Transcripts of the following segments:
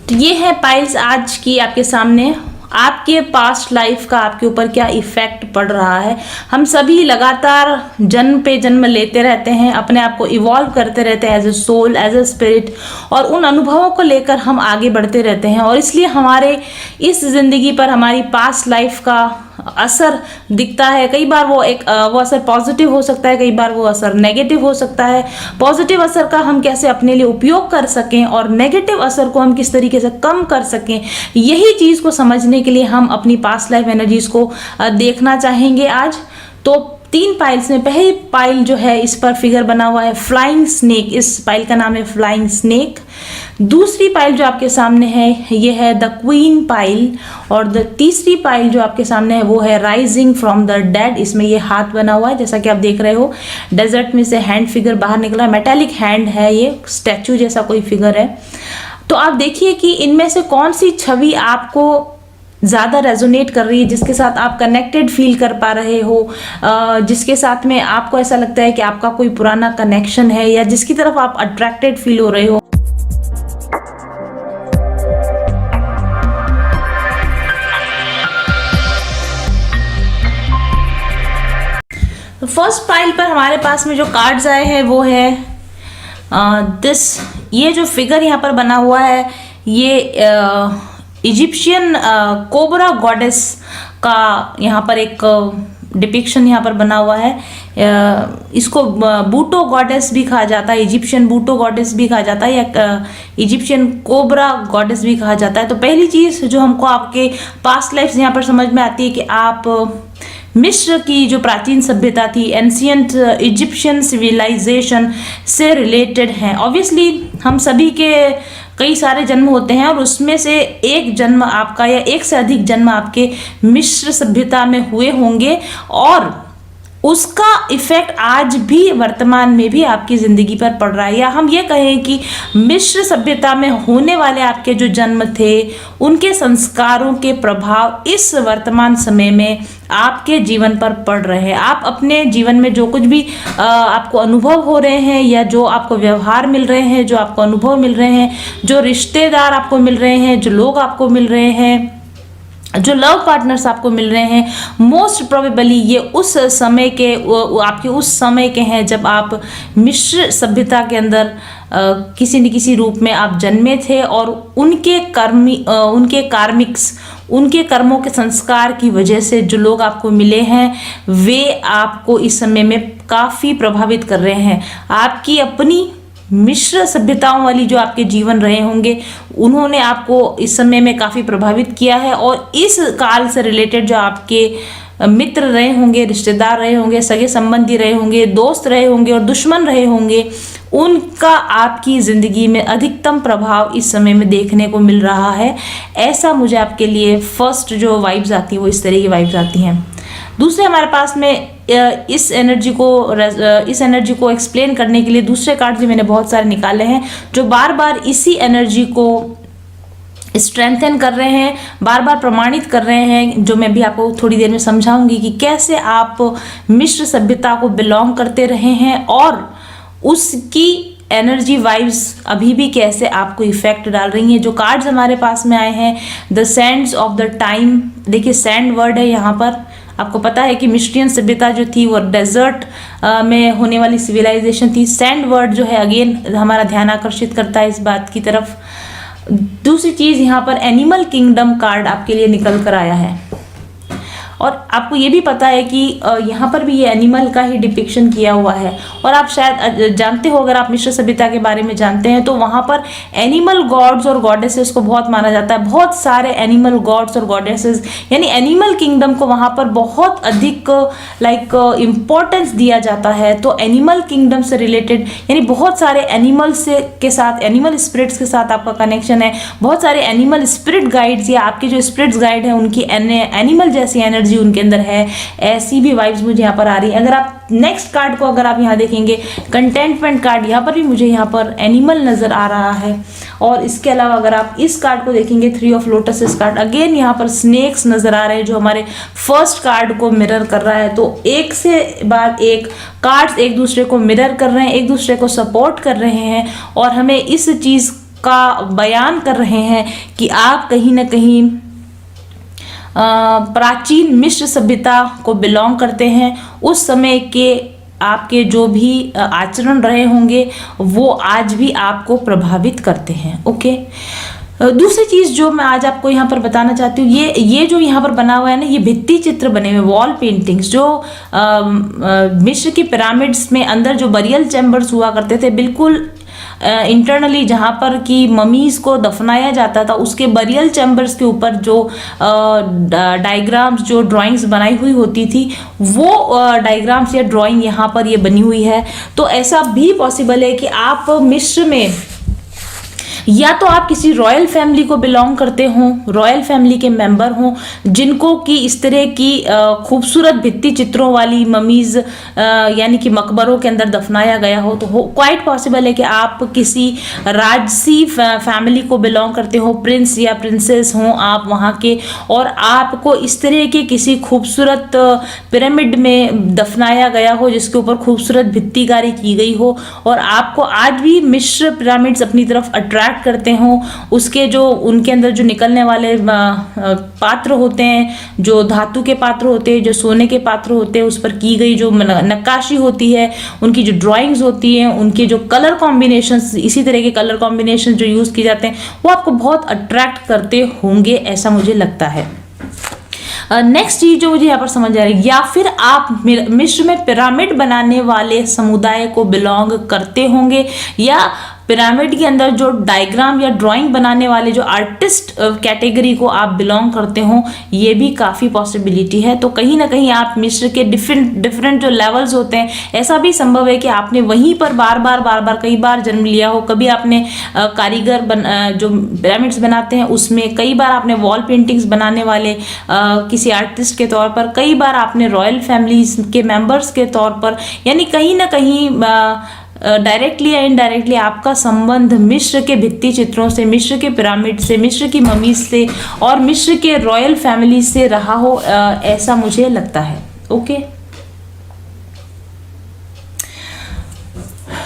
तो ये है पाइल्स आज की आपके सामने। आपके पास्ट लाइफ का आपके ऊपर क्या इफेक्ट पड़ रहा है। हम सभी लगातार जन्म पे जन्म लेते रहते हैं, अपने आप को इवॉल्व करते रहते हैं as a soul, as a spirit, और उन अनुभवों को लेकर हम आगे बढ़ते रहते हैं। और इसलिए हमारे इस जिंदगी पर हमारी पास्ट लाइफ का असर दिखता है। कई बार वो असर पॉजिटिव हो सकता है, कई बार वो असर नेगेटिव हो सकता है। पॉजिटिव असर का हम कैसे अपने लिए उपयोग कर सकें और नेगेटिव असर को हम किस तरीके से कम कर सकें, यही चीज को समझने के लिए हम अपनी पास्ट लाइफ एनर्जीज को देखना चाहेंगे आज। तो 3 पाइल्स में पहली पाइल जो है, इस पर फिगर बना हुआ है फ्लाइंग स्नेक। इस पाइल का नाम है फ्लाइंग स्नेक। दूसरी पाइल जो आपके सामने है ये है द क्वीन पाइल, और तीसरी पाइल जो आपके सामने है वो है राइजिंग फ्रॉम द डेड। इसमें ये हाथ बना हुआ है, जैसा कि आप देख रहे हो डेजर्ट में से हैंड फिगर बाहर निकला है। मेटालिक हैंड है, ये स्टैचू जैसा कोई फिगर है। तो आप देखिए कि इनमें से कौन सी छवि आपको ज़्यादा रेजोनेट कर रही है, जिसके साथ आप कनेक्टेड फील कर पा रहे हो, जिसके साथ में आपको ऐसा लगता है कि आपका कोई पुराना कनेक्शन है, या जिसकी तरफ आप अट्रैक्टेड फील हो रहे हो। फर्स्ट पाइल पर हमारे पास में जो कार्ड्स आए हैं वो है ये जो फिगर यहाँ पर बना हुआ है ये इजिप्शियन कोबरा गॉडेस का यहाँ पर एक डिपिक्शन यहाँ पर बना हुआ है। इसको बूटो गॉडेस भी कहा जाता है, इजिप्शियन बूटो गॉडेस भी कहा जाता है, या इजिप्शियन कोबरा गॉडेस भी कहा जाता है। तो पहली चीज़ जो हमको आपके पास्ट लाइफ यहाँ पर समझ में आती है कि आप मिस्र की जो प्राचीन सभ्यता थी, एंशियंट इजिप्शियन सिविलाइजेशन से रिलेटेड हैं। ऑब्वियसली हम सभी के कई सारे जन्म होते हैं, और उसमें से एक जन्म आपका या एक से अधिक जन्म आपके मिस्र सभ्यता में हुए होंगे, और उसका इफेक्ट आज भी वर्तमान में भी आपकी जिंदगी पर पड़ रहा है। या हम ये कहें कि मिस्र सभ्यता में होने वाले आपके जो जन्म थे, उनके संस्कारों के प्रभाव इस वर्तमान समय में आपके जीवन पर पड़ रहे हैं। आप अपने जीवन में जो कुछ भी आपको अनुभव हो रहे हैं, या जो आपको व्यवहार मिल रहे हैं, जो आपको अनुभव मिल रहे हैं, जो रिश्तेदार आपको मिल रहे हैं, जो लोग आपको मिल रहे हैं, जो लव पार्टनर्स आपको मिल रहे हैं, मोस्ट प्रोबेबली ये उस समय के आपके उस समय के हैं जब आप मिस्र सभ्यता के अंदर किसी न किसी रूप में आप जन्मे थे, और उनके कार्मिक्स, उनके कर्मों के संस्कार की वजह से जो लोग आपको मिले हैं वे आपको इस समय में काफ़ी प्रभावित कर रहे हैं। आपकी अपनी मिस्र सभ्यताओं वाली जो आपके जीवन रहे होंगे, उन्होंने आपको इस समय में काफ़ी प्रभावित किया है। और इस काल से रिलेटेड जो आपके मित्र रहे होंगे, रिश्तेदार रहे होंगे, सगे संबंधी रहे होंगे, दोस्त रहे होंगे और दुश्मन रहे होंगे, उनका आपकी ज़िंदगी में अधिकतम प्रभाव इस समय में देखने को मिल रहा है। ऐसा मुझे आपके लिए फर्स्ट जो वाइब्स आती हैं वो इस तरह की वाइब्स आती हैं। दूसरे हमारे पास में इस एनर्जी को एक्सप्लेन करने के लिए दूसरे कार्ड भी मैंने बहुत सारे निकाले हैं, जो बार बार इसी एनर्जी को स्ट्रेंथन कर रहे हैं, बार बार प्रमाणित कर रहे हैं, जो मैं भी आपको थोड़ी देर में समझाऊंगी कि कैसे आप मिस्र सभ्यता को बिलोंग करते रहे हैं, और उसकी एनर्जी वाइब्स अभी भी कैसे आपको इफेक्ट डाल रही हैं। जो कार्ड्स हमारे पास में आए हैं, the Sands of the time. देखिए सैंड वर्ड है यहाँ पर। आपको पता है कि मिस्ट्रियन सभ्यता जो थी वो डेजर्ट में होने वाली सिविलाइजेशन थी। सैंड वर्ड जो है अगेन हमारा ध्यान आकर्षित करता है इस बात की तरफ। दूसरी चीज़ यहाँ पर एनिमल किंगडम कार्ड आपके लिए निकल कर आया है, और आपको ये भी पता है कि यहाँ पर भी ये एनिमल का ही डिपिक्शन किया हुआ है। और आप शायद जानते हो, अगर आप मिस्र सभ्यता के बारे में जानते हैं, तो वहाँ पर एनिमल गॉड्स और गॉडेसेस को बहुत माना जाता है। बहुत सारे एनिमल गॉड्स और गॉडेसेस, यानी एनिमल किंगडम को वहाँ पर बहुत अधिक इम्पोर्टेंस दिया जाता है। तो एनिमल किंगडम से रिलेटेड, यानी बहुत सारे एनिमल्स के साथ, एनिमल स्पिरिट्स के साथ आपका कनेक्शन है। बहुत सारे एनिमल स्पिरिट गाइड्स या आपके जो स्पिरिट्स गाइड हैं उनकी एनिमल जैसी एनर्जी उनके अंदर है। ऐसी भी वाइब्स मुझे यहाँ पर आ रही है। अगर आप नेक्स्ट कार्ड को अगर आप यहाँ देखेंगे, कंटेंटमेंट कार्ड, यहाँ पर भी मुझे यहाँ पर एनिमल नजर आ रहा है। और इसके अलावा अगर आप इस कार्ड को देखेंगे, 3 ऑफ लोटस कार्ड, अगेन यहाँ पर स्नेक्स नजर आ रहे हैं, जो हमारे फर्स्ट कार्ड को मिरर कर रहा है। तो एक से बाद एक कार्ड्स एक दूसरे को मिरर कर रहे हैं, एक दूसरे को सपोर्ट कर रहे हैं, और हमें इस चीज का बयान कर रहे हैं कि आप कहीं ना कहीं प्राचीन मिस्र सभ्यता को बिलोंग करते हैं। उस समय के आपके जो भी आचरण रहे होंगे वो आज भी आपको प्रभावित करते हैं। ओके, दूसरी चीज जो मैं आज आपको यहाँ पर बताना चाहती हूँ, ये जो यहाँ पर बना हुआ है ना, ये भित्ति चित्र बने हुए वॉल पेंटिंग्स जो मिस्र की पिरामिड्स में अंदर जो बरियल चैम्बर्स हुआ करते थे, बिल्कुल इंटरनली जहाँ पर कि ममीज को दफनाया जाता था, उसके बरियल चैम्बर्स के ऊपर जो डायग्राम्स जो ड्राइंग्स बनाई हुई होती थी, वो डायग्राम्स या ड्राइंग यहाँ पर ये बनी हुई है। तो ऐसा भी पॉसिबल है कि आप मिस्र में या तो आप किसी रॉयल फैमिली को बिलोंग करते हो, रॉयल फैमिली के मेंबर हो, जिनको कि इस तरह की खूबसूरत भित्ति चित्रों वाली ममीज यानी कि मकबरों के अंदर दफनाया गया हो। तो क्वाइट पॉसिबल है कि आप किसी राजसी फैमिली को बिलोंग करते हो, प्रिंस या प्रिंसेस हो आप वहाँ के, और आपको इस तरह के किसी खूबसूरत पिरामिड में दफनाया गया हो जिसके ऊपर खूबसूरत भित्तिकारी की गई हो, और आपको आज भी मिस्र पिरामिड्स अपनी तरफ अट्रैक्ट करते हो। उसके जो उनके अंदर जो निकलने वाले पात्र होते हैं, जो धातु के पात्र होते हैं, जो सोने के पात्र होते हैं, उस पर की गई जो नक्काशी होती है, उनकी जो ड्राइंग्स होती हैं, उनके जो कलर कॉम्बिनेशंस, इसी तरह के कलर कॉम्बिनेशन जो यूज किए जाते हैं, वो आपको बहुत अट्रैक्ट करते होंगे, ऐसा मुझे लगता है। नेक्स्ट चीज जो मुझे यहाँ पर समझ आ रही है, या फिर आप मिस्र में पिरामिड बनाने वाले समुदाय को बिलोंग करते होंगे, या पिरामिड के अंदर जो डायग्राम या ड्राइंग बनाने वाले जो आर्टिस्ट कैटेगरी को आप बिलोंग करते हो, ये भी काफ़ी पॉसिबिलिटी है। तो कहीं ना कहीं आप मिस्र के डिफरेंट जो लेवल्स होते हैं, ऐसा भी संभव है कि आपने वहीं पर बार बार कई बार जन्म लिया हो। कभी आपने कारीगर जो पिरामिड्स बनाते हैं उसमें, कई बार आपने वॉल पेंटिंग्स बनाने वाले किसी आर्टिस्ट के तौर पर, कई बार आपने रॉयल फैमिलीज के मेंबर्स के तौर पर, यानी कहीं ना कहीं डायरेक्टली या इनडायरेक्टली आपका संबंध मिस्र के भित्ति चित्रों से, मिस्र के पिरामिड से, मिस्र की ममीज से और मिस्र के रॉयल फैमिली से रहा हो, ऐसा मुझे लगता है। ओके,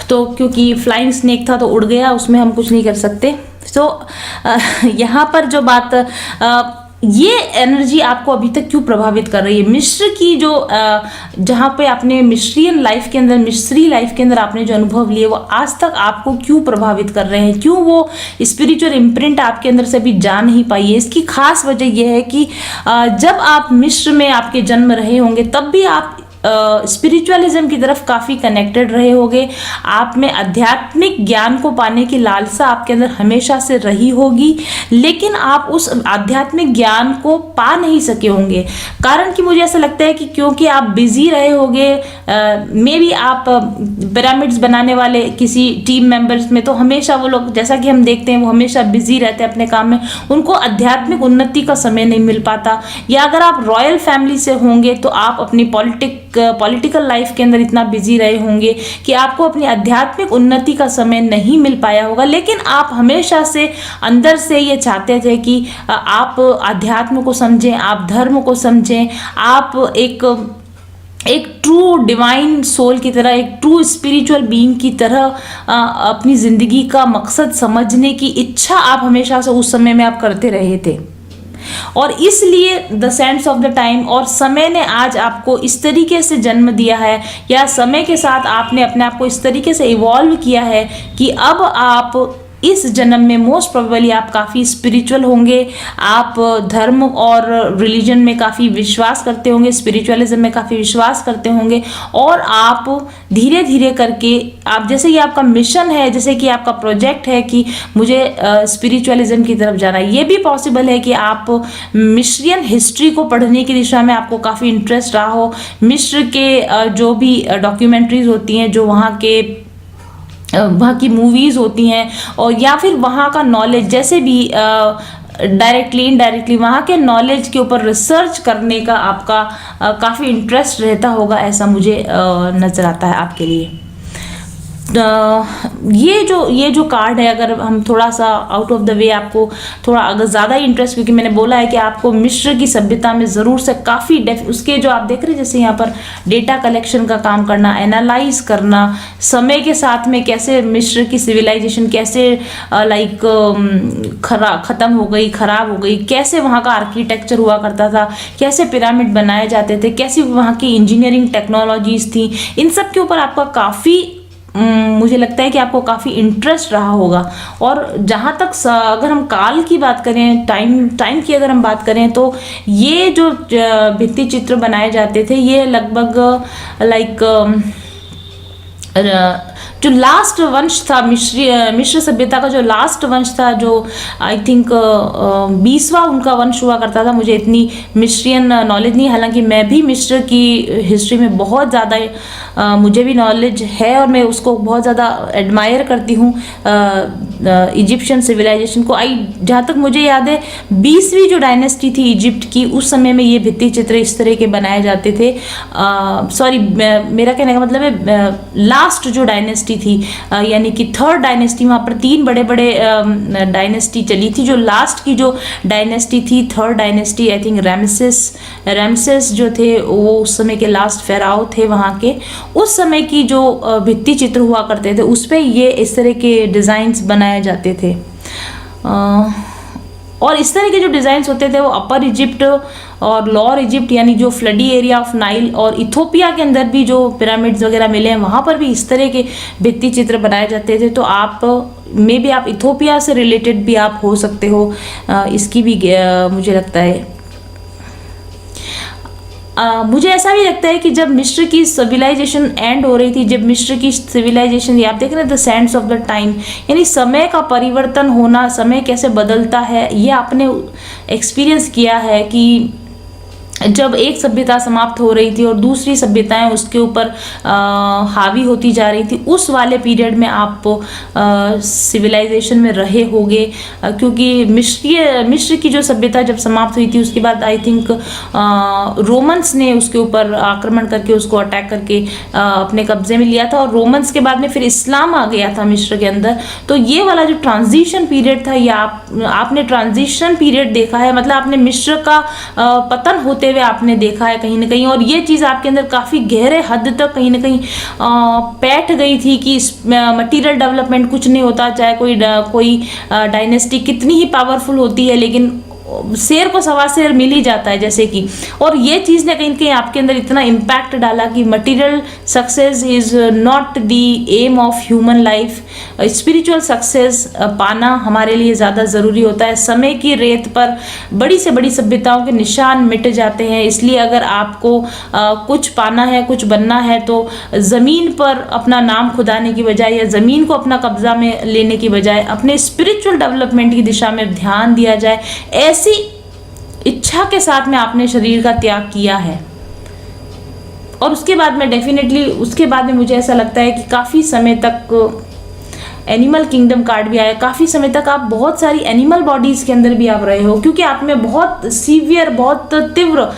तो क्योंकि फ्लाइंग स्नेक था तो उड़ गया, उसमें हम कुछ नहीं कर सकते। तो यहाँ पर जो बात ये एनर्जी आपको अभी तक क्यों प्रभावित कर रही है, मिस्र की जो जहाँ पे आपने मिस्रियन लाइफ के अंदर, मिस्री लाइफ के अंदर आपने जो अनुभव लिए, वो आज तक आपको क्यों प्रभावित कर रहे हैं, क्यों वो स्पिरिचुअल इम्प्रिंट आपके अंदर से अभी जा नहीं पाई है। इसकी खास वजह यह है कि जब आप मिस्र में आपके जन्म रहे होंगे, तब भी आप स्पिरिचुअलिज्म की तरफ काफ़ी कनेक्टेड रहे होंगे। आप में आध्यात्मिक ज्ञान को पाने की लालसा आपके अंदर हमेशा से रही होगी, लेकिन आप उस आध्यात्मिक ज्ञान को पा नहीं सके होंगे। कारण कि मुझे ऐसा लगता है कि क्योंकि आप बिजी रहे होंगे, मे बी आप पिरामिड्स बनाने वाले किसी टीम मेंबर्स में, तो हमेशा वो लोग, जैसा कि हम देखते हैं, वो हमेशा बिजी रहते हैं अपने काम में, उनको आध्यात्मिक उन्नति का समय नहीं मिल पाता। या अगर आप रॉयल फैमिली से होंगे तो आप अपनी पॉलिटिकल लाइफ के अंदर इतना बिजी रहे होंगे कि आपको अपनी आध्यात्मिक उन्नति का समय नहीं मिल पाया होगा। लेकिन आप हमेशा से अंदर से ये चाहते थे कि आप अध्यात्म को समझें, आप धर्म को समझें, आप एक ट्रू डिवाइन सोल की तरह, एक ट्रू स्पिरिचुअल बीइंग की तरह अपनी जिंदगी का मकसद समझने की इच्छा आप हमेशा से उस समय में आप करते रहे थे। और इसलिए the sense of the time और समय ने आज आपको इस तरीके से जन्म दिया है, या समय के साथ आपने अपने आप को इस तरीके से इवॉल्व किया है कि अब आप इस जन्म में मोस्ट प्रोबेबली आप काफ़ी स्पिरिचुअल होंगे, आप धर्म और रिलीजन में काफ़ी विश्वास करते होंगे, स्पिरिचुअलिज्म में काफ़ी विश्वास करते होंगे, और आप धीरे धीरे करके, आप जैसे कि आपका मिशन है, जैसे कि आपका प्रोजेक्ट है कि मुझे स्पिरिचुअलिज्म की तरफ जाना है, ये भी पॉसिबल है कि आप मिस्रियन हिस्ट्री को पढ़ने की दिशा में आपको काफ़ी इंटरेस्ट रहा हो। मिस्र के जो भी डॉक्यूमेंट्रीज होती हैं, जो वहाँ की मूवीज़ होती हैं, और या फिर वहाँ का नॉलेज, जैसे भी डायरेक्टली इनडायरेक्टली वहाँ के नॉलेज के ऊपर रिसर्च करने का आपका काफ़ी इंटरेस्ट रहता होगा, ऐसा मुझे नज़र आता है आपके लिए। ये जो कार्ड है, अगर हम थोड़ा सा आउट ऑफ द वे आपको थोड़ा अगर ज़्यादा इंटरेस्ट, क्योंकि मैंने बोला है कि आपको मिस्र की सभ्यता में ज़रूर से काफ़ी उसके जो आप देख रहे हैं जैसे यहाँ पर डेटा कलेक्शन का काम करना, एनालाइज करना, समय के साथ में कैसे मिस्र की सिविलाइजेशन कैसे ख़त्म हो गई, ख़राब हो गई, कैसे वहाँ का आर्किटेक्चर हुआ करता था, कैसे पिरामिड बनाए जाते थे, कैसी वहाँ की इंजीनियरिंग टेक्नोलॉजीज थी, इन सब के ऊपर आपका काफ़ी मुझे लगता है कि आपको काफ़ी इंटरेस्ट रहा होगा। और जहाँ तक अगर हम काल की बात करें, टाइम की अगर हम बात करें, तो ये जो भित्ति चित्र बनाए जाते थे ये लगभग जो लास्ट वंश था मिस्र सभ्यता का, जो लास्ट वंश था, जो आई थिंक 20वां उनका वंश हुआ करता था। मुझे इतनी मिस्रियन नॉलेज नहीं, हालांकि मैं भी मिस्र की हिस्ट्री में बहुत ज़्यादा मुझे भी नॉलेज है और मैं उसको बहुत ज़्यादा एडमायर करती हूँ इजिप्शियन सिविलाइजेशन को। जहाँ तक मुझे याद है 20वीं जो डायनेस्टी थी इजिप्ट की, उस समय में ये भित्ति चित्र इस तरह के बनाए जाते थे। सॉरी, मेरा कहने का मतलब है लास्ट जो डायनेस्टी थी, यानी कि थर्ड डायनेस्टी, वहाँ पर 3 बड़े बड़े डायनेस्टी चली थी। जो लास्ट की जो डायनेस्टी थी, third dynasty, I think Ramsay's जो थे वो उस समय के लास्ट फेराओ थे वहाँ के। उस समय की जो भित्ति चित्र हुआ करते थे उस पर ये इस तरह के डिज़ाइंस बनाए जाते थे। और इस तरह के जो डिज़ाइंस होते थे वो अपर इजिप्ट और लोअर इजिप्ट, यानी जो फ्लडी एरिया ऑफ नाइल और इथोपिया के अंदर भी जो पिरामिड्स वगैरह मिले हैं वहाँ पर भी इस तरह के भित्ति चित्र बनाए जाते थे। तो आप मे बी आप इथोपिया से रिलेटेड भी आप हो सकते हो, इसकी भी मुझे लगता है। मुझे ऐसा भी लगता है कि जब मिस्र की सिविलाइजेशन एंड हो रही थी, जब मिस्र की सिविलाइजेशन, ये आप देख रहे हैं the Sands of the time, यानी समय का परिवर्तन होना, समय कैसे बदलता है, ये आपने एक्सपीरियंस किया है कि जब एक सभ्यता समाप्त हो रही थी और दूसरी सभ्यताएं उसके ऊपर हावी होती जा रही थी, उस वाले पीरियड में आप सिविलाइजेशन में रहे होगे। क्योंकि मिस्र की जो सभ्यता जब समाप्त हुई थी उसके बाद आई थिंक रोमन्स ने उसके ऊपर आक्रमण करके उसको अटैक करके अपने कब्जे में लिया था, और रोमन्स के बाद में फिर इस्लाम आ गया था मिस्र के अंदर। तो ये वाला जो ट्रांजिशन पीरियड था, ये आपने ट्रांजिशन पीरियड देखा है, मतलब आपने मिस्र का पतन होते हुए आपने देखा है कहीं ना कहीं। और ये चीज़ आपके अंदर काफ़ी गहरे हद तक कहीं ना कहीं बैठ गई थी कि मटीरियल डेवलपमेंट कुछ नहीं होता, चाहे कोई डायनेस्टी कितनी ही पावरफुल होती है, लेकिन शेर को सवा शेर मिल ही जाता है जैसे कि। और ये चीज़ ने कहीं ना कहीं आपके अंदर इतना इम्पैक्ट डाला कि material success is not the aim of human life, spiritual success पाना हमारे लिए ज़्यादा ज़रूरी होता है। समय की रेत पर बड़ी से बड़ी सभ्यताओं के निशान मिट जाते हैं, इसलिए अगर आपको कुछ पाना है, कुछ बनना है, तो ज़मीन पर अपना नाम खुदाने की बजाय या ज़मीन को अपना कब्जा में लेने की बजाय अपने स्पिरिचुअल डेवलपमेंट की दिशा में ध्यान दिया जाए। ऐसी इच्छा के साथ में आपने शरीर का त्याग किया है। और उसके बाद में डेफिनेटली उसके बाद में मुझे ऐसा लगता है कि काफ़ी समय तक एनिमल किंगडम कार्ड भी आया, काफ़ी समय तक आप बहुत सारी एनिमल बॉडीज़ के अंदर भी आप रहे हो, क्योंकि आप में बहुत सीवियर, बहुत तीव्र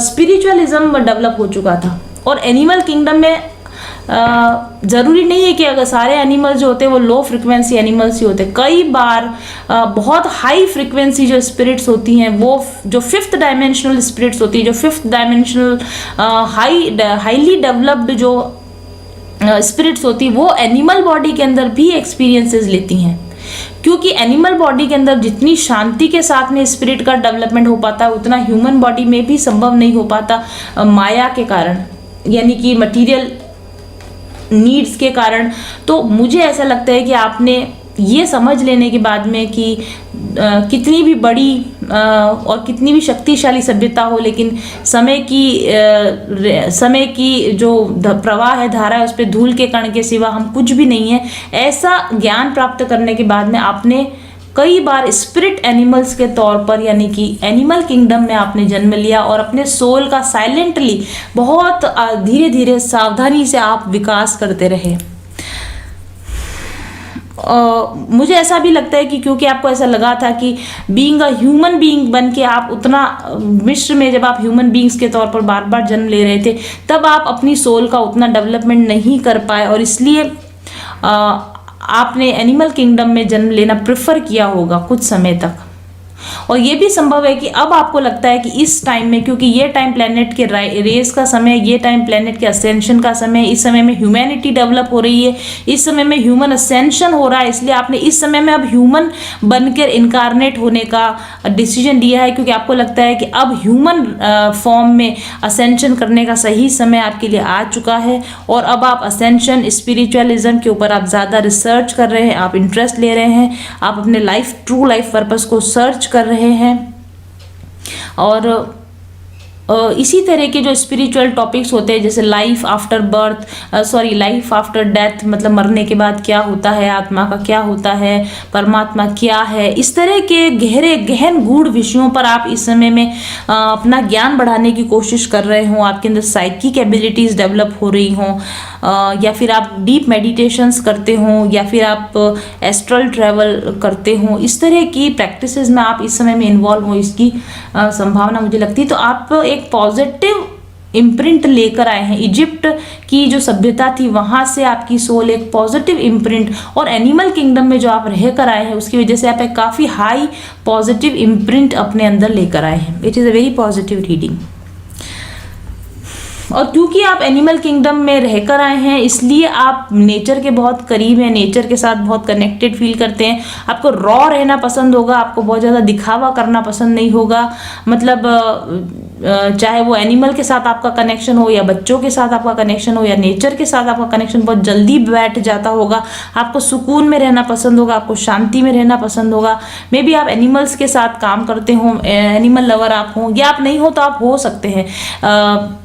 स्पिरिचुअलिज्म डेवलप हो चुका था। और एनिमल किंगडम में ज़रूरी नहीं है कि अगर सारे एनिमल्स जो होते हैं वो लो फ्रिक्वेंसी एनिमल्स ही होते हैं। कई बार बहुत हाई फ्रिक्वेंसी जो स्पिरिट्स होती हैं, वो जो 5th डायमेंशनल स्पिरिट्स होती है, जो 5th डायमेंशनल हाईली डेवलप्ड जो स्पिरिट्स होती है, वो एनिमल बॉडी के अंदर भी एक्सपीरियंसेस लेती हैं। क्योंकि एनिमल बॉडी के अंदर जितनी शांति के साथ में स्पिरिट का डेवलपमेंट हो पाता है, उतना ह्यूमन बॉडी में भी संभव नहीं हो पाता माया के कारण, यानी कि मटीरियल नीड्स के कारण। तो मुझे ऐसा लगता है कि आपने ये समझ लेने के बाद में कि कितनी भी बड़ी और कितनी भी शक्तिशाली सभ्यता हो, लेकिन समय की जो प्रवाह है, धारा है, उस पर धूल के कण के सिवा हम कुछ भी नहीं है। ऐसा ज्ञान प्राप्त करने के बाद में आपने कई बार स्पिरिट एनिमल्स के तौर पर, यानी कि एनिमल किंगडम में आपने जन्म लिया और अपने सोल का साइलेंटली बहुत धीरे धीरे सावधानी से आप विकास करते रहे। मुझे ऐसा भी लगता है कि क्योंकि आपको ऐसा लगा था कि बीइंग अ ह्यूमन बीइंग बन के आप उतना मिस्र में जब आप ह्यूमन बीइंग्स के तौर पर बार बार जन्म ले रहे थे, तब आप अपनी सोल का उतना डेवलपमेंट नहीं कर पाए, और इसलिए आपने एनिमल किंगडम में जन्म लेना प्रेफर किया होगा कुछ समय तक। और ये भी संभव है कि अब आपको लगता है कि इस टाइम में, क्योंकि ये टाइम प्लेनेट के रेस का समय, ये टाइम प्लेनेट के असेंशन का समय, इस समय में ह्यूमैनिटी डेवलप हो रही है, इस समय में ह्यूमन असेंशन हो रहा है, इसलिए आपने इस समय में अब ह्यूमन बनकर इनकारनेट होने का डिसीजन लिया है, क्योंकि आपको लगता है कि अब ह्यूमन फॉर्म में असेंशन करने का सही समय आपके लिए आ चुका है। और अब आप असेंशन, स्पिरिचुअलिज्म के ऊपर आप ज़्यादा रिसर्च कर रहे हैं, आप इंटरेस्ट ले रहे हैं, आप अपने ट्रू लाइफ पर्पस को सर्च कर रहे हैं। और इसी तरह के जो स्पिरिचुअल टॉपिक्स होते हैं, जैसे life after life after death, मतलब मरने के बाद क्या होता है, आत्मा का क्या होता है, परमात्मा क्या है, इस तरह के गहन गूढ़ विषयों पर आप इस समय में अपना ज्ञान बढ़ाने की कोशिश कर रहे हो, आपके अंदर साइकिक एबिलिटीज डेवलप हो रही हों, या फिर आप डीप मेडिटेशंस करते हो, या फिर आप एस्ट्रल ट्रैवल करते हो, इस तरह की प्रैक्टिसेस में आप इस समय में इन्वॉल्व हो, इसकी संभावना मुझे लगती है। तो आप एक पॉजिटिव इम्प्रिंट लेकर आए हैं। इजिप्ट की जो सभ्यता थी वहां से आपकी सोल एक पॉजिटिव इम्प्रिंट, और एनिमल किंगडम में जो आप रह कर आए हैं उसकी वजह से आप एक काफ़ी हाई पॉजिटिव इम्प्रिंट अपने अंदर लेकर आए हैं। It is a very positive reading. और क्योंकि आप एनिमल किंगडम में रहकर आए हैं, इसलिए आप नेचर के बहुत करीब हैं, नेचर के साथ बहुत कनेक्टेड फील करते हैं। आपको रॉ रहना पसंद होगा, आपको बहुत ज़्यादा दिखावा करना पसंद नहीं होगा। मतलब चाहे वो एनिमल के साथ आपका कनेक्शन हो, या बच्चों के साथ आपका कनेक्शन हो, या नेचर के साथ आपका कनेक्शन बहुत जल्दी बैठ जाता होगा। आपको सुकून में रहना पसंद होगा, आपको शांति में रहना पसंद होगा। मे बी आप एनिमल्स के साथ काम करते हो, एनिमल लवर आप हो, या आप नहीं हो तो आप हो सकते हैं।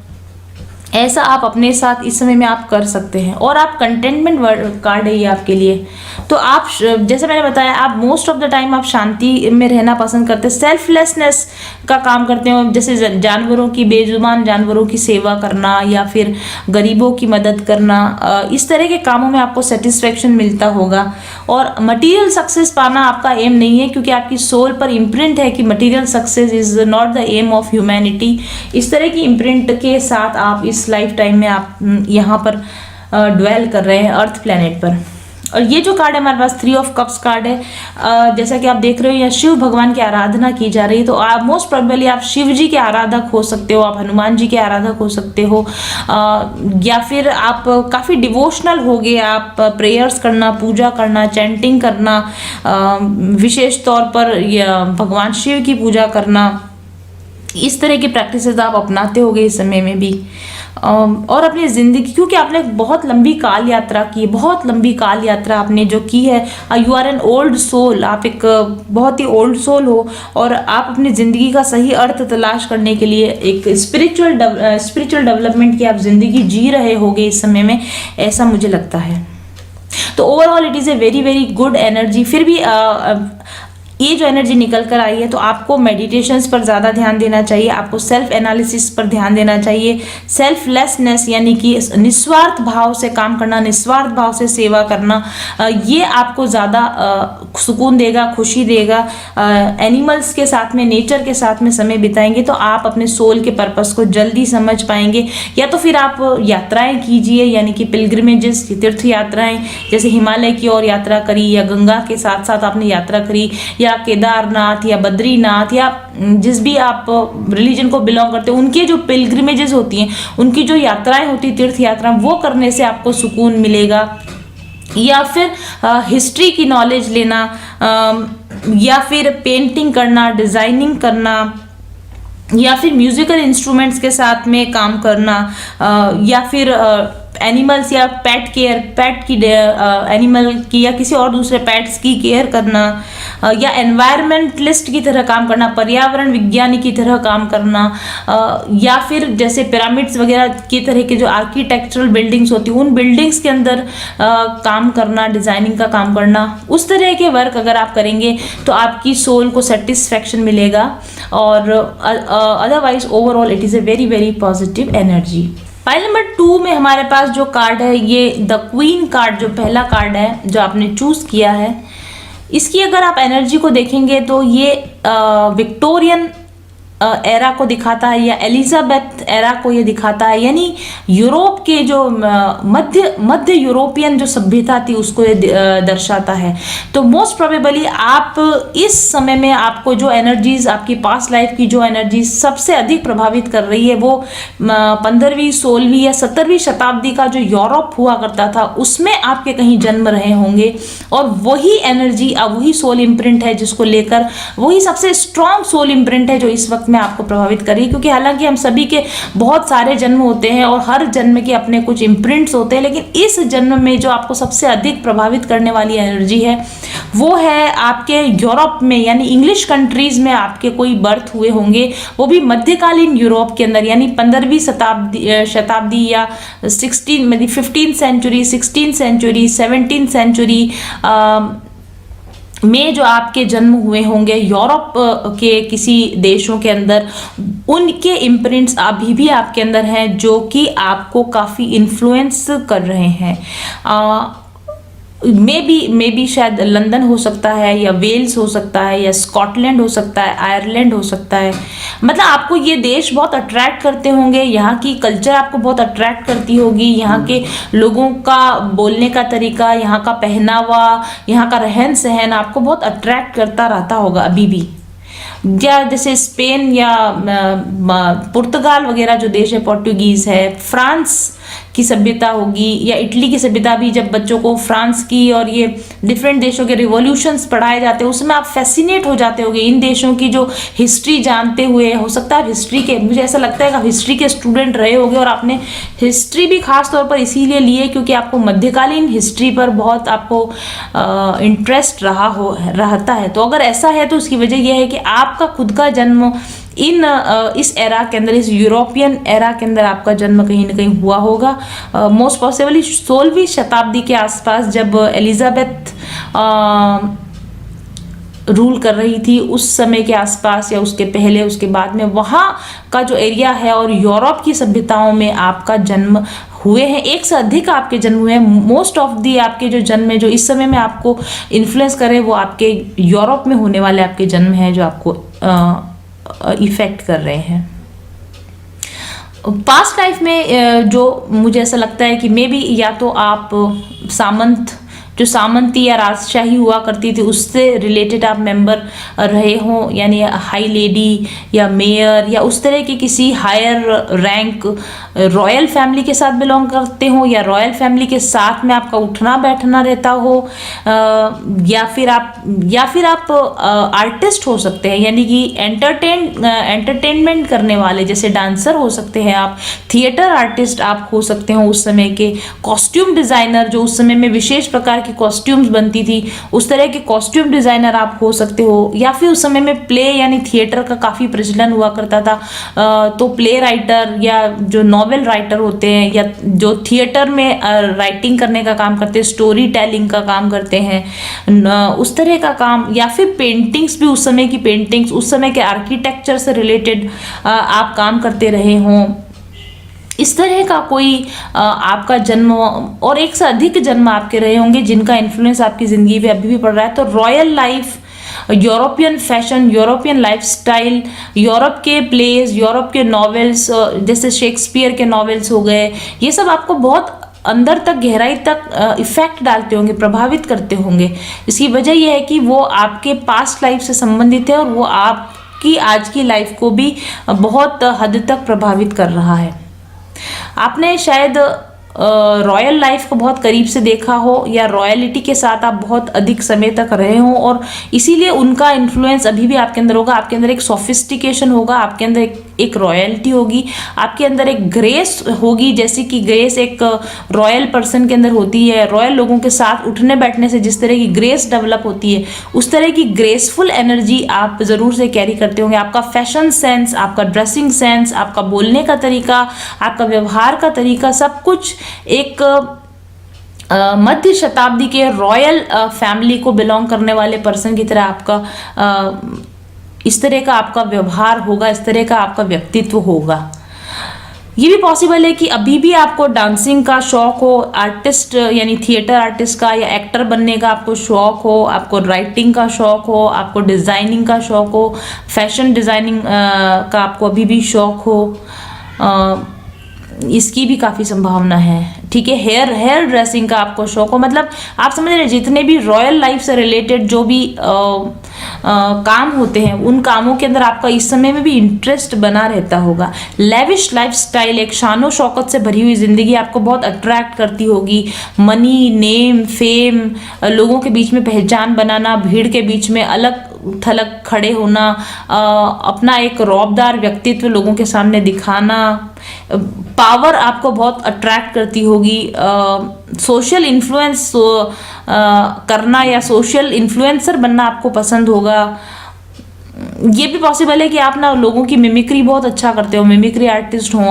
ऐसा आप अपने साथ इस समय में आप कर सकते हैं। और आप कंटेंटमेंट कार्ड है ये आपके लिए। तो आप, जैसे मैंने बताया, आप मोस्ट ऑफ द टाइम आप शांति में रहना पसंद करते हैं, सेल्फलेसनेस का काम करते हो, जैसे जानवरों की, बेजुबान जानवरों की सेवा करना, या फिर गरीबों की मदद करना, इस तरह के कामों में आपको सेटिस्फेक्शन मिलता होगा। और मटीरियल सक्सेस पाना आपका एम नहीं है, क्योंकि आपकी सोल पर इम्प्रिंट है कि material success is not the aim of humanity. इस तरह की इम्प्रिंट के साथ आप इस लाइफ टाइम में आप यहाँ पर ड्वेल कर रहे हैं अर्थ प्लेनेट पर। और ये जो कार्ड है हमारे पास 3 ऑफ कप्स कार्ड है। जैसा कि आप देख रहे हो, यहाँ शिव भगवान की आराधना की जा रही है। तो आप मोस्ट प्रोबेबली आप शिव जी के आराधक हो सकते हो, आप हनुमान जी के आराधक हो सकते हो, या फिर आप काफ़ी डिवोशनल हो गए, आप प्रेयर्स करना, पूजा करना, चैंटिंग करना, विशेष तौर पर भगवान शिव की पूजा करना, इस तरह की प्रैक्टिसेस आप अपनाते होगे इस समय में भी। और अपनी ज़िंदगी, क्योंकि आपने बहुत लंबी काल यात्रा की, बहुत लंबी काल यात्रा आपने जो की है, you are an old soul, आप एक बहुत ही ओल्ड सोल हो, और आप अपनी ज़िंदगी का सही अर्थ तलाश करने के लिए एक स्पिरिचुअल डेवलपमेंट की आप ज़िंदगी जी रहे होगे इस समय में, ऐसा मुझे लगता है। तो overall it is a very very good energy. फिर भी ये जो एनर्जी निकल कर आई है, तो आपको मेडिटेशंस पर ज़्यादा ध्यान देना चाहिए, आपको सेल्फ एनालिसिस पर ध्यान देना चाहिए, सेल्फलेसनेस यानी कि निस्वार्थ भाव से काम करना, निस्वार्थ भाव से सेवा करना, ये आपको ज़्यादा सुकून देगा, खुशी देगा। एनिमल्स के साथ में, नेचर के साथ में समय बिताएंगे तो आप अपने सोल के पर्पस को जल्दी समझ पाएंगे। या तो फिर आप यात्राएं कीजिए, यानी कि पिलग्रिमेजेस, तीर्थ यात्राएं, जैसे हिमालय की ओर यात्रा करी, या गंगा के साथ साथ आपने यात्रा करी, या केदारनाथ या बद्रीनाथ, या जिस भी आप रिलीजन को बिलोंग करते हो, उनके जो पिलग्रिमेजेस होती हैं, उनकी जो यात्राएं होती हैं, तीर्थ यात्रा, वो करने से आपको सुकून मिलेगा। या फिर हिस्ट्री की नॉलेज लेना, या फिर पेंटिंग करना, डिज़ाइनिंग करना, या फिर म्यूजिकल इंस्ट्रूमेंट्स के साथ में काम करना, या फिर एनिमल्स या पेट केयर, पेट की एनिमल की या किसी और दूसरे पेट्स की केयर करना, या एनवायरमेंटलिस्ट की तरह काम करना, पर्यावरण विज्ञानी की तरह काम करना, या फिर जैसे पिरामिड्स वगैरह की तरह के जो आर्किटेक्चरल बिल्डिंग्स होती हैं, उन बिल्डिंग्स के अंदर काम करना, डिज़ाइनिंग का काम करना, उस तरह के वर्क अगर आप करेंगे तो आपकी सोल को सेटिस्फैक्शन मिलेगा। और otherwise overall it is a very very positive energy. File number 2 में हमारे पास जो कार्ड है, ये द क्वीन कार्ड, जो पहला कार्ड है जो आपने चूज किया है, इसकी अगर आप एनर्जी को देखेंगे तो ये विक्टोरियन एरा को दिखाता है या एलिजाबेथ एरा को ये दिखाता है, यानी यूरोप के जो मध्य यूरोपियन जो सभ्यता थी उसको ये दर्शाता है। तो मोस्ट प्रोबेबली आप इस समय में आपको जो एनर्जीज, आपकी पास्ट लाइफ की जो एनर्जीज सबसे अधिक प्रभावित कर रही है वो 15वीं 16वीं या 17वीं शताब्दी का जो यूरोप हुआ करता था उसमें आपके कहीं जन्म रहे होंगे, और वही एनर्जी वही सोल इम्प्रिंट है जिसको लेकर, वही सबसे स्ट्रॉन्ग सोल इम्प्रिंट है जो इस वक्त में आपको प्रभावित कर रही है। क्योंकि हालांकि हम सभी के बहुत सारे जन्म होते हैं और हर जन्म के अपने कुछ इम्प्रिंट्स होते हैं, लेकिन इस जन्म में जो आपको सबसे अधिक प्रभावित करने वाली एनर्जी है वो है आपके यूरोप में, यानी इंग्लिश कंट्रीज में आपके कोई बर्थ हुए होंगे, वो भी मध्यकालीन यूरोप के अंदर, यानी 15वीं शताब्दी या 15th century, 16th century, 17th century में जो आपके जन्म हुए होंगे यूरोप के किसी देशों के अंदर, उनके इम्प्रिंट्स अभी भी आपके अंदर हैं जो कि आपको काफ़ी इन्फ्लुएंस कर रहे हैं। मे बी शायद लंदन हो सकता है, या वेल्स हो सकता है, या स्कॉटलैंड हो सकता है, आयरलैंड हो सकता है। मतलब आपको ये देश बहुत अट्रैक्ट करते होंगे, यहाँ की कल्चर आपको बहुत अट्रैक्ट करती होगी, यहाँ के लोगों का बोलने का तरीका, यहाँ का पहनावा, यहाँ का रहन सहन आपको बहुत अट्रैक्ट करता रहता होगा अभी भी। या जैसे स्पेन या पुर्तगाल वगैरह जो देश है, पोर्टुगीज है, फ्रांस की सभ्यता होगी, या इटली की सभ्यता भी, जब बच्चों को फ्रांस की और ये डिफरेंट देशों के रिवॉल्यूशंस पढ़ाए जाते हैं उसमें आप फैसिनेट हो जाते होगे इन देशों की जो हिस्ट्री जानते हुए। हो सकता है हिस्ट्री के, मुझे ऐसा लगता है कि हिस्ट्री के स्टूडेंट रहे होगे और आपने हिस्ट्री भी खास तौर पर इसीलिए लिए क्योंकि आपको मध्यकालीन हिस्ट्री पर बहुत आपको इंटरेस्ट रहता है। तो अगर ऐसा है तो उसकी वजह यह है कि आपका खुद का जन्म इस एरा के अंदर, इस यूरोपियन एरा के अंदर आपका जन्म कहीं ना कहीं हुआ होगा। मोस्ट पॉसिबली 16वीं शताब्दी के आसपास जब एलिजाबेथ रूल कर रही थी उस समय के आसपास, या उसके पहले, उसके बाद में, वहाँ का जो एरिया है और यूरोप की सभ्यताओं में आपका जन्म हुए हैं। एक से अधिक आपके जन्म हुए हैं। मोस्ट ऑफ दी आपके जो जन्म है जो इस समय में आपको इन्फ्लुएंस करे वो आपके यूरोप में होने वाले आपके जन्म हैं जो आपको इफेक्ट कर रहे हैं। पास्ट लाइफ में जो मुझे ऐसा लगता है कि मे बी या तो आप जो सामंती या राजशाही हुआ करती थी उससे रिलेटेड आप मेंबर रहे हों, यानी हाई लेडी या मेयर या उस तरह के किसी हायर रैंक रॉयल फैमिली के साथ बिलोंग करते हो, या रॉयल फैमिली के साथ में आपका उठना बैठना रहता हो, या फिर आप आर्टिस्ट हो सकते हैं, यानी कि एंटरटेनमेंट करने वाले, जैसे डांसर हो सकते हैं आप, थिएटर आर्टिस्ट आप हो सकते हो उस समय के, कॉस्ट्यूम डिज़ाइनर जो उस समय में विशेष प्रकार की कॉस्ट्यूम्स बनती थी उस तरह के कॉस्ट्यूम डिज़ाइनर आप हो सकते हो, या फिर उस समय में प्ले यानी थिएटर का काफ़ी प्रचलन हुआ करता था, तो प्ले राइटर या जो नॉवेल राइटर होते हैं या जो थिएटर में राइटिंग करने का काम करते हैं, स्टोरी टेलिंग का काम करते हैं, उस तरह का काम, या फिर पेंटिंग्स भी, उस समय की पेंटिंग्स, उस समय के आर्किटेक्चर से रिलेटेड आप काम करते रहे हों, इस तरह का कोई आपका जन्म और एक से अधिक जन्म आपके रहे होंगे जिनका इन्फ्लुएंस आपकी ज़िंदगी पे अभी भी पड़ रहा है। तो royal life, European fashion, European lifestyle, Europe के प्लेस, यूरोप के नॉवेल्स, जैसे शेक्सपियर के नॉवेल्स हो गए, ये सब आपको बहुत अंदर तक, गहराई तक इफेक्ट डालते होंगे, प्रभावित करते होंगे। इसकी वजह यह है कि वो आपके पास्ट लाइफ से संबंधित है और वो आपकी आज की लाइफ को भी बहुत हद तक प्रभावित कर रहा है। आपने शायद रॉयल लाइफ को बहुत करीब से देखा हो या रॉयलिटी के साथ आप बहुत अधिक समय तक रहे हो और इसीलिए उनका इन्फ्लुएंस अभी भी आपके अंदर होगा। आपके अंदर एक सोफिस्टिकेशन होगा, आपके अंदर एक रॉयल्टी होगी, आपके अंदर एक ग्रेस होगी, जैसे कि ग्रेस एक रॉयल पर्सन के अंदर होती है। रॉयल लोगों के साथ उठने बैठने से जिस तरह की ग्रेस डेवलप होती है उस तरह की ग्रेसफुल एनर्जी आप ज़रूर से कैरी करते होंगे। आपका फैशन सेंस, आपका ड्रेसिंग सेंस, आपका बोलने का तरीका, आपका व्यवहार का तरीका, सब कुछ एक मध्य शताब्दी के रॉयल फैमिली को बिलोंग करने वाले पर्सन की तरह आपका इस तरह का आपका व्यवहार होगा, इस तरह का आपका व्यक्तित्व होगा। ये भी पॉसिबल है कि अभी भी आपको डांसिंग का शौक हो, आर्टिस्ट यानी थिएटर आर्टिस्ट का या एक्टर बनने का आपको शौक हो, आपको राइटिंग का शौक हो, आपको डिज़ाइनिंग का शौक हो, फैशन डिज़ाइनिंग का आपको अभी भी शौक हो, इसकी भी काफ़ी संभावना है। ठीक है, हेयर ड्रेसिंग का आपको शौक हो, मतलब आप समझ रहे हैं जितने भी रॉयल लाइफ से रिलेटेड जो भी काम होते हैं उन कामों के अंदर आपका इस समय में भी इंटरेस्ट बना रहता होगा। लेविश लाइफस्टाइल, एक शानो शौकत से भरी हुई जिंदगी आपको बहुत अट्रैक्ट करती होगी। मनी, नेम, फेम, लोगों के बीच में पहचान बनाना, भीड़ के बीच में अलग थलग खड़े होना, अपना एक रौबदार व्यक्तित्व लोगों के सामने दिखाना, पावर आपको बहुत अट्रैक्ट करती होगी। सोशल इन्फ्लुएंस करना या सोशल इन्फ्लुएंसर बनना आपको पसंद होगा। ये भी पॉसिबल है कि आप ना लोगों की मिमिक्री बहुत अच्छा करते हो, मिमिक्री आर्टिस्ट हो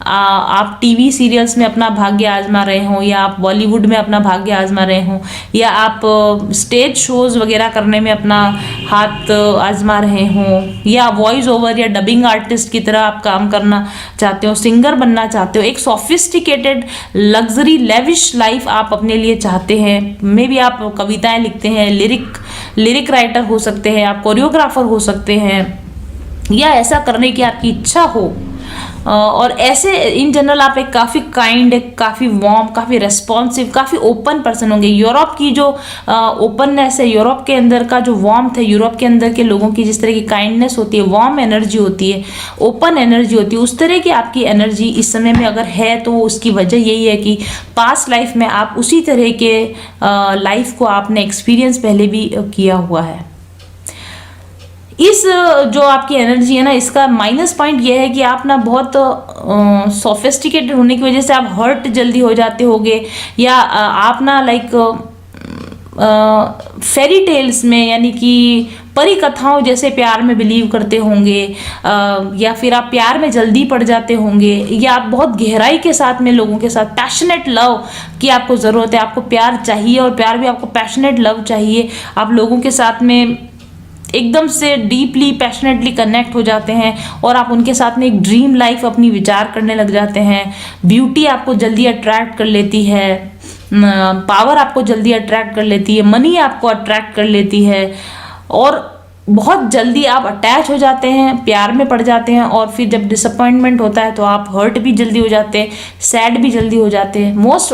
आप टीवी सीरियल्स में अपना भाग्य आजमा रहे हो, या आप बॉलीवुड में अपना भाग्य आजमा रहे हो, या आप स्टेज शोज वगैरह करने में अपना हाथ आजमा रहे हो, या वॉइस ओवर या डबिंग आर्टिस्ट की तरह आप काम करना चाहते हो, सिंगर बनना चाहते हो, एक सोफिस्टिकेटेड लग्जरी लेविश लाइफ आप अपने लिए चाहते हैं। मे बी आप कविताएं लिखते हैं, लिरिक राइटर हो सकते हैं, आप कोरियोग्राफर हो सकते हैं, या ऐसा करने की आपकी इच्छा हो। और ऐसे इन जनरल आप एक काफ़ी काइंड, काफ़ी वार्म, काफ़ी रेस्पॉन्सिव, काफ़ी ओपन पर्सन होंगे। यूरोप की जो ओपननेस है, यूरोप के अंदर का जो वार्मथ है, यूरोप के अंदर के लोगों की जिस तरह की काइंडनेस होती है, वार्म एनर्जी होती है, ओपन एनर्जी होती है, उस तरह की आपकी एनर्जी इस समय में अगर है तो उसकी वजह यही है कि पास्ट लाइफ में आप उसी तरह के लाइफ को आपने एक्सपीरियंस पहले भी किया हुआ है। इस जो आपकी एनर्जी है ना, इसका माइनस पॉइंट ये है कि आप ना बहुत सोफिस्टिकेटेड होने की वजह से आप हर्ट जल्दी हो जाते होगे, या आप ना लाइक फेरी टेल्स में यानी कि परी कथाओं जैसे प्यार में बिलीव करते होंगे, या फिर आप प्यार में जल्दी पड़ जाते होंगे, या आप बहुत गहराई के साथ में लोगों के साथ पैशनेट लव की आपको ज़रूरत है, आपको प्यार चाहिए और प्यार भी आपको पैशनेट लव चाहिए। आप लोगों के साथ में एकदम से डीपली पैशनेटली कनेक्ट हो जाते हैं और आप उनके साथ में एक ड्रीम लाइफ अपनी विचार करने लग जाते हैं। ब्यूटी आपको जल्दी अट्रैक्ट कर लेती है, पावर आपको जल्दी अट्रैक्ट कर लेती है, मनी आपको अट्रैक्ट कर लेती है, और बहुत जल्दी आप अटैच हो जाते हैं, प्यार में पड़ जाते हैं, और फिर जब डिसअपॉइंटमेंट होता है तो आप हर्ट भी जल्दी हो जाते हैं, सैड भी जल्दी हो जाते हैं। मोस्ट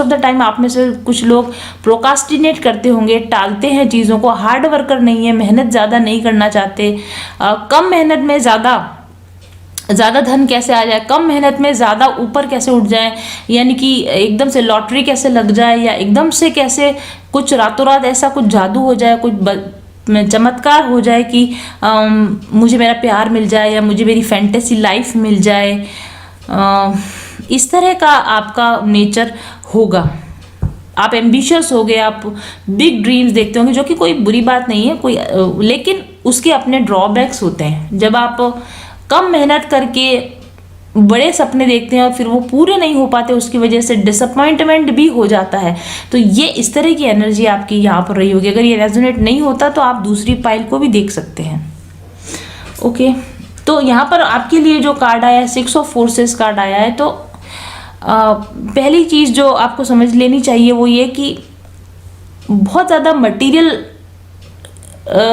ऑफ द टाइम आप में से कुछ लोग प्रोकास्टिनेट करते होंगे, टालते हैं चीज़ों को, हार्ड वर्कर नहीं है, मेहनत ज़्यादा नहीं करना चाहते, कम मेहनत में ज़्यादा धन कैसे आ जाए, कम मेहनत में ज़्यादा ऊपर कैसे उठ जाए, यानी कि एकदम से लॉटरी कैसे लग जाए, या एकदम से कैसे कुछ रातों रात ऐसा कुछ जादू हो जाए, कुछ चमत्कार हो जाए कि मुझे मेरा प्यार मिल जाए या मुझे मेरी फैंटेसी लाइफ मिल जाए। इस तरह का आपका नेचर होगा। आप एम्बिशियस हो गए, आप बिग ड्रीम्स देखते होंगे, जो कि कोई बुरी बात नहीं है कोई, लेकिन उसके अपने ड्रॉबैक्स होते हैं। जब आप कम मेहनत करके बड़े सपने देखते हैं और फिर वो पूरे नहीं हो पाते, उसकी वजह से डिसअपॉइंटमेंट भी हो जाता है। तो ये इस तरह की एनर्जी आपकी यहाँ पर रही होगी। अगर ये रेजोनेट नहीं होता तो आप दूसरी पाइल को भी देख सकते हैं। ओके, तो यहाँ पर आपके लिए जो कार्ड आया है, 6 ऑफ फोर्सेस कार्ड आया है। तो पहली चीज़ जो आपको समझ लेनी चाहिए वो ये कि बहुत ज़्यादा मटीरियल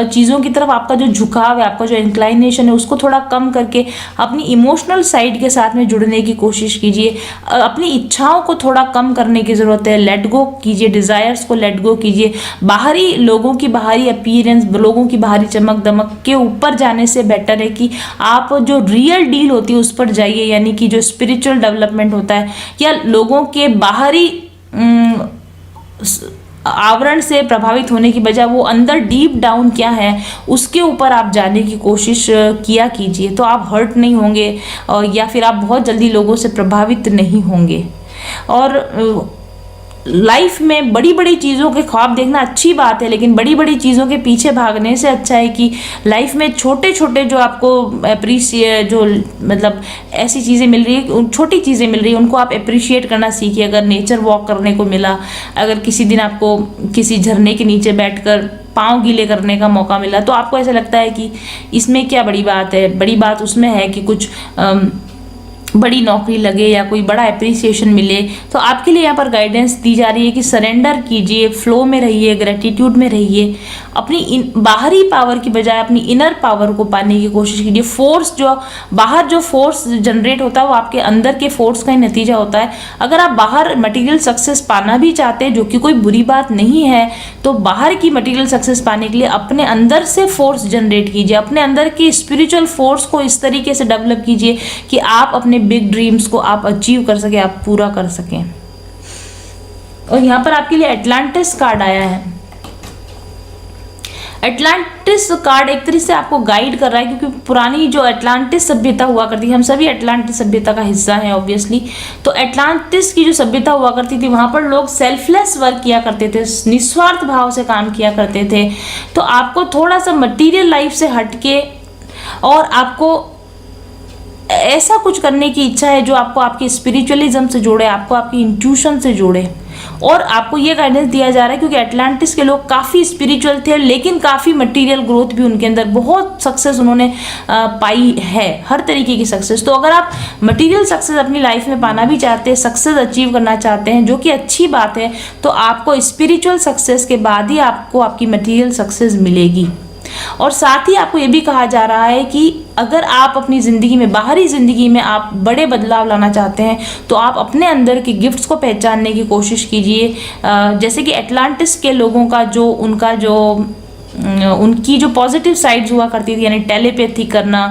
चीज़ों की तरफ आपका जो झुकाव है, आपका जो इंक्लाइनेशन है, उसको थोड़ा कम करके अपनी इमोशनल साइड के साथ में जुड़ने की कोशिश कीजिए। अपनी इच्छाओं को थोड़ा कम करने की ज़रूरत है, लेट गो कीजिए, डिज़ायर्स को लेट गो कीजिए। बाहरी लोगों की बाहरी अपीयरेंस, लोगों की बाहरी चमक दमक के ऊपर जाने से बेटर है कि आप जो रियल डील होती है उस पर जाइए, यानी कि जो स्पिरिचुअल डेवलपमेंट होता है, या लोगों के बाहरी आवरण से प्रभावित होने की बजाय वो अंदर डीप डाउन क्या है उसके ऊपर आप जाने की कोशिश किया कीजिए। तो आप हर्ट नहीं होंगे, या फिर आप बहुत जल्दी लोगों से प्रभावित नहीं होंगे। और लाइफ में बड़ी बड़ी चीज़ों के ख्वाब देखना अच्छी बात है, लेकिन बड़ी बड़ी चीज़ों के पीछे भागने से अच्छा है कि लाइफ में छोटे छोटे जो आपको अप्रिशिएट, जो मतलब ऐसी चीज़ें मिल रही है, छोटी चीज़ें मिल रही है, उनको आप अप्रिशिएट करना सीखिए। अगर नेचर वॉक करने को मिला, अगर किसी दिन आपको किसी झरने के नीचे बैठकर पाँव गीले करने का मौका मिला, तो आपको ऐसा लगता है कि इसमें क्या बड़ी बात है। बड़ी बात उसमें है कि कुछ बड़ी नौकरी लगे या कोई बड़ा एप्रिसिएशन मिले, तो आपके लिए यहाँ पर गाइडेंस दी जा रही है कि सरेंडर कीजिए, फ्लो में रहिए, ग्रेटिट्यूड में रहिए, अपनी बाहरी पावर की बजाय अपनी इनर पावर को पाने की कोशिश कीजिए। फोर्स जो बाहर जो फोर्स जनरेट होता है वो आपके अंदर के फोर्स का ही नतीजा होता है। अगर आप बाहर मटेरियल सक्सेस पाना भी चाहते हैं, जो कि कोई बुरी बात नहीं है, तो बाहर की मटेरियल सक्सेस पाने के लिए अपने अंदर से फोर्स जनरेट कीजिए, अपने अंदर की स्पिरिचुअल फोर्स को इस तरीके से डेवलप कीजिए कि आप अपने बिग ड्रीम्स को आप अचीव कर सके, आप पूरा कर सकें। और यहाँ पर आपके लिए एटलांटिस कार्ड आया है। एटलांटिस कार्ड एक तरीके से आपको गाइड कर रहा है, क्योंकि पुरानी जो एटलांटिस सभ्यता हुआ करती थी, हम सभी एटलांटिस सभ्यता का हिस्सा हैं ऑब्वियसली, तो एटलांटिस की जो सभ्यता हुआ करती थी वहां पर लोग सेल्फलेस वर्क किया करते थे, निस्वार्थ भाव से काम किया करते थे। तो आपको थोड़ा सा मटीरियल लाइफ से हटके और आपको ऐसा कुछ करने की इच्छा है जो आपको आपके स्पिरिचुअलिज्म से जोड़े, आपको आपकी इंट्यूशन से जोड़े। और आपको ये गाइडेंस दिया जा रहा है क्योंकि एटलांटिस के लोग काफ़ी स्पिरिचुअल थे, लेकिन काफ़ी मटेरियल ग्रोथ भी उनके अंदर, बहुत सक्सेस उन्होंने पाई है, हर तरीके की सक्सेस। तो अगर आप मटेरियल सक्सेस अपनी लाइफ में पाना भी चाहते हैं, सक्सेस अचीव करना चाहते हैं, जो कि अच्छी बात है, तो आपको स्पिरिचुअल सक्सेस के बाद ही आपको आपकी मटेरियल सक्सेस मिलेगी। और साथ ही आपको ये भी कहा जा रहा है कि अगर आप अपनी ज़िंदगी में, बाहरी ज़िंदगी में आप बड़े बदलाव लाना चाहते हैं, तो आप अपने अंदर के गिफ्ट्स को पहचानने की कोशिश कीजिए। जैसे कि एटलांटिस के लोगों का जो उनकी जो पॉजिटिव साइड्स हुआ करती थी, यानी टेलीपैथी करना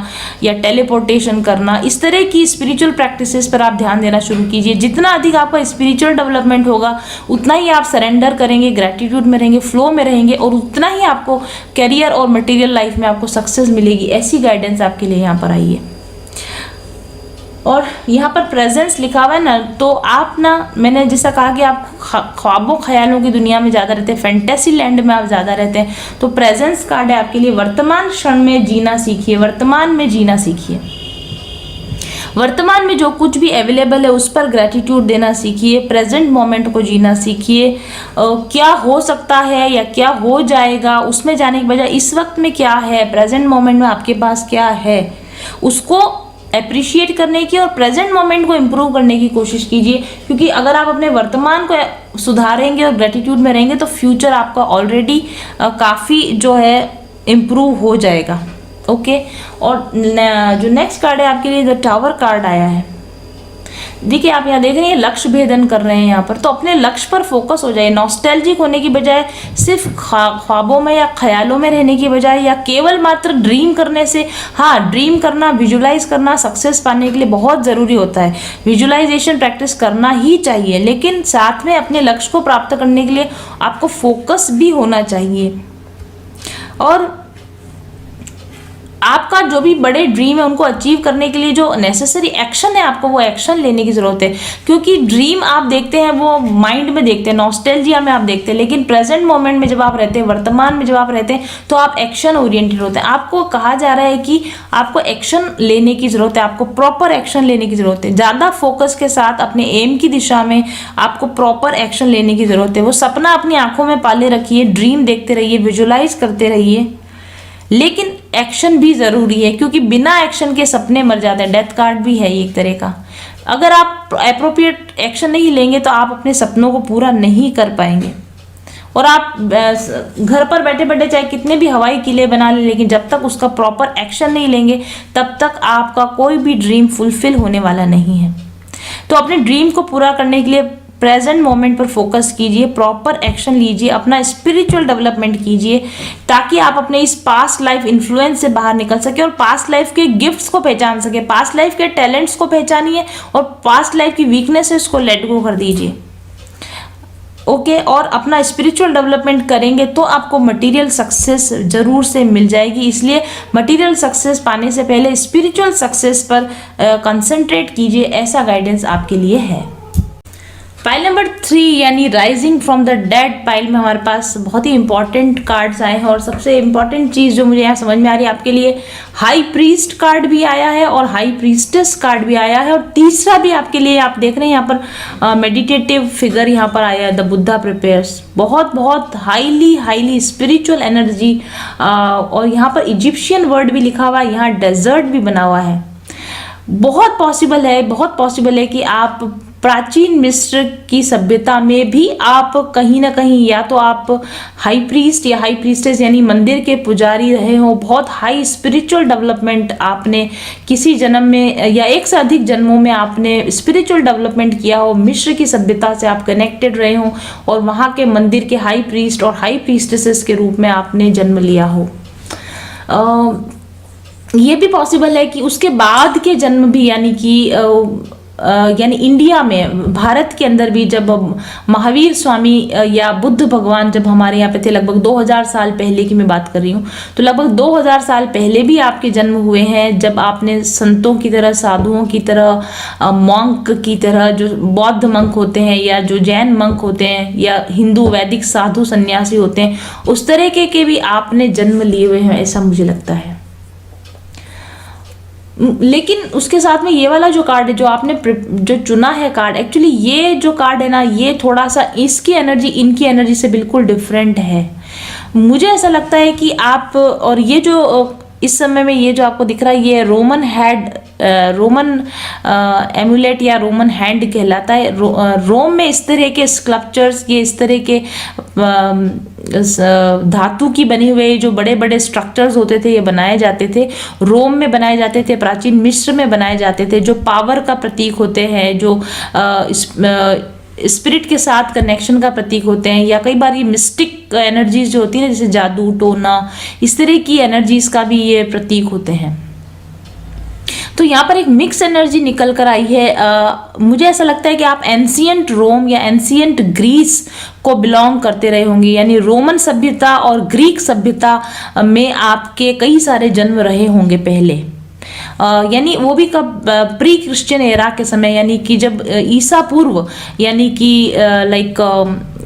या टेलीपोर्टेशन करना, इस तरह की स्पिरिचुअल प्रैक्टिसेस पर आप ध्यान देना शुरू कीजिए। जितना अधिक आपका स्पिरिचुअल डेवलपमेंट होगा, उतना ही आप सरेंडर करेंगे, ग्रेटिट्यूड में रहेंगे, फ्लो में रहेंगे, और उतना ही आपको करियर और मटेरियल लाइफ में आपको सक्सेस मिलेगी। ऐसी गाइडेंस आपके लिए यहाँ पर आई है। और यहाँ पर प्रेजेंस लिखा हुआ है ना, तो आप ना, मैंने जैसा कहा कि आप ख्वाबों ख्यालों की दुनिया में ज़्यादा रहते हैं, फैंटेसी लैंड में आप ज़्यादा रहते हैं, तो प्रेजेंस कार्ड है आपके लिए। वर्तमान क्षण में जीना सीखिए, वर्तमान में जीना सीखिए, वर्तमान में जो कुछ भी अवेलेबल है उस पर ग्रेटिट्यूड देना सीखिए, प्रेजेंट मोमेंट को जीना सीखिए। क्या हो सकता है या क्या हो जाएगा उसमें जाने के बजाय इस वक्त में क्या है, प्रेजेंट मोमेंट में आपके पास क्या है, उसको अप्रिशिएट करने की और प्रेजेंट मोमेंट को इम्प्रूव करने की कोशिश कीजिए। क्योंकि अगर आप अपने वर्तमान को सुधारेंगे और ग्रेटिट्यूड में रहेंगे, तो फ्यूचर आपका ऑलरेडी काफ़ी जो है इम्प्रूव हो जाएगा। ओके, और जो नेक्स्ट कार्ड है आपके लिए, द टावर कार्ड आया है। देखिए, आप यहाँ देख रहे हैं लक्ष्य भेदन कर रहे हैं यहाँ पर, तो अपने लक्ष्य पर फोकस हो जाए। नॉस्टैल्जिक होने की बजाय, सिर्फ ख्वाबों में या ख्यालों में रहने की बजाय, या केवल मात्र ड्रीम करने से, हाँ ड्रीम करना, विजुलाइज करना सक्सेस पाने के लिए बहुत ज़रूरी होता है, विजुलाइजेशन प्रैक्टिस करना ही चाहिए, लेकिन साथ में अपने लक्ष्य को प्राप्त करने के लिए आपको फोकस भी होना चाहिए। और आपका जो भी बड़े ड्रीम है उनको अचीव करने के लिए जो नेसेसरी एक्शन है, आपको वो एक्शन लेने की ज़रूरत है। क्योंकि ड्रीम आप देखते हैं वो माइंड में देखते हैं, नॉस्टैल्जिया में आप देखते हैं, लेकिन प्रेजेंट मोमेंट में जब आप रहते हैं, वर्तमान में जब आप रहते हैं, तो आप एक्शन ओरिएंटेड होते हैं। आपको कहा जा रहा है कि आपको एक्शन लेने की ज़रूरत है, आपको प्रॉपर एक्शन लेने की ज़रूरत है। ज़्यादा फोकस के साथ अपने एम की दिशा में आपको प्रॉपर एक्शन लेने की ज़रूरत है। वो सपना अपनी आंखों में पाले रखिए, ड्रीम देखते रहिए, विजुलाइज करते रहिए, लेकिन एक्शन भी ज़रूरी है, क्योंकि बिना एक्शन के सपने मर जाते हैं। डेथ कार्ड भी है एक तरह का। अगर आप एप्रोप्रिएट एक्शन नहीं लेंगे तो आप अपने सपनों को पूरा नहीं कर पाएंगे। और आप घर पर बैठे बैठे चाहे कितने भी हवाई किले बना लें, लेकिन जब तक उसका प्रॉपर एक्शन नहीं लेंगे, तब तक आपका कोई भी ड्रीम फुलफिल होने वाला नहीं है। तो अपने ड्रीम को पूरा करने के लिए प्रेजेंट मोमेंट पर फोकस कीजिए, प्रॉपर एक्शन लीजिए, अपना स्पिरिचुअल डेवलपमेंट कीजिए, ताकि आप अपने इस पास्ट लाइफ इन्फ्लुएंस से बाहर निकल सके और पास्ट लाइफ के गिफ्ट्स को पहचान सके, पास्ट लाइफ के टैलेंट्स को पहचानिए और पास्ट लाइफ की वीकनेसेस को लेट गो कर दीजिए। ओके, और अपना स्पिरिचुअल डेवलपमेंट करेंगे तो आपको मटेरियल सक्सेस जरूर से मिल जाएगी। इसलिए मटेरियल सक्सेस पाने से पहले स्पिरिचुअल सक्सेस पर कंसंट्रेट कीजिए, ऐसा गाइडेंस आपके लिए है। पाइल नंबर 3 यानी rising from the dead pile में हमारे पास बहुत ही इंपॉर्टेंट कार्ड्स आए हैं, और सबसे इंपॉर्टेंट चीज़ जो मुझे यहाँ समझ में आ रही है, आपके लिए हाई प्रीस्ट कार्ड भी आया है और हाई प्रीस्टेस कार्ड भी आया है, और तीसरा भी आपके लिए, आप देख रहे हैं यहाँ पर मेडिटेटिव फिगर यहाँ पर आया है, द बुद्धा प्रिपेयर्स। बहुत बहुत हाईली स्पिरिचुअल एनर्जी, और यहाँ पर इजिप्शियन वर्ड भी लिखा हुआ है, यहाँ डेजर्ट भी बना हुआ है। बहुत पॉसिबल है, बहुत पॉसिबल है कि आप प्राचीन मिस्र की सभ्यता में भी आप कहीं ना कहीं या तो आप हाई प्रीस्ट या हाई प्रीस्टेस यानी मंदिर के पुजारी रहे हो। बहुत हाई स्पिरिचुअल डेवलपमेंट आपने किसी जन्म में या एक से अधिक जन्मों में आपने स्पिरिचुअल डेवलपमेंट किया हो, मिस्र की सभ्यता से आप कनेक्टेड रहे हो और वहाँ के मंदिर के हाई प्रीस्ट और हाई प्रीस्टेसेस के रूप में आपने जन्म लिया हो। ये भी पॉसिबल है कि उसके बाद के जन्म भी यानी कि यानी इंडिया में, भारत के अंदर भी जब महावीर स्वामी या बुद्ध भगवान जब हमारे यहाँ पे थे, लगभग 2000 साल पहले की मैं बात कर रही हूँ, तो लगभग 2000 साल पहले भी आपके जन्म हुए हैं जब आपने संतों की तरह, साधुओं की तरह, मॉन्क की तरह, जो बौद्ध मंक होते हैं या जो जैन मंक होते हैं या हिंदू वैदिक साधु सन्यासी होते हैं, उस तरह के भी आपने जन्म लिए हुए हैं, ऐसा मुझे लगता है। लेकिन उसके साथ में ये वाला जो कार्ड है जो आपने जो चुना है कार्ड, एक्चुअली ये जो कार्ड है ना, ये थोड़ा सा इसकी एनर्जी इनकी एनर्जी से बिल्कुल डिफरेंट है। मुझे ऐसा लगता है कि आप, और ये जो इस समय में ये जो आपको दिख रहा है ये रोमन हेड, रोमन एमुलेट या रोमन हैंड कहलाता है। रोम में इस तरह के स्कल्पचर्स, ये इस तरह के धातु की बने हुए जो बड़े बड़े स्ट्रक्चर्स होते थे ये बनाए जाते थे, रोम में बनाए जाते थे, प्राचीन मिस्र में बनाए जाते थे, जो पावर का प्रतीक होते हैं, जो स्पिरिट के साथ कनेक्शन का प्रतीक होते हैं, या कई बार ये मिस्टिक एनर्जीज जो होती है जैसे जादू टोना, इस तरह की एनर्जीज का भी ये प्रतीक होते हैं। तो यहाँ पर एक मिक्स एनर्जी निकल कर आई है। मुझे ऐसा लगता है कि आप एंशियंट रोम या एंशियंट ग्रीस को बिलोंग करते रहे होंगे, यानी रोमन सभ्यता और ग्रीक सभ्यता में आपके कई सारे जन्म रहे होंगे पहले। यानी वो भी कब, प्री क्रिश्चियन एरा के समय, यानी कि जब ईसा पूर्व, यानी कि लाइक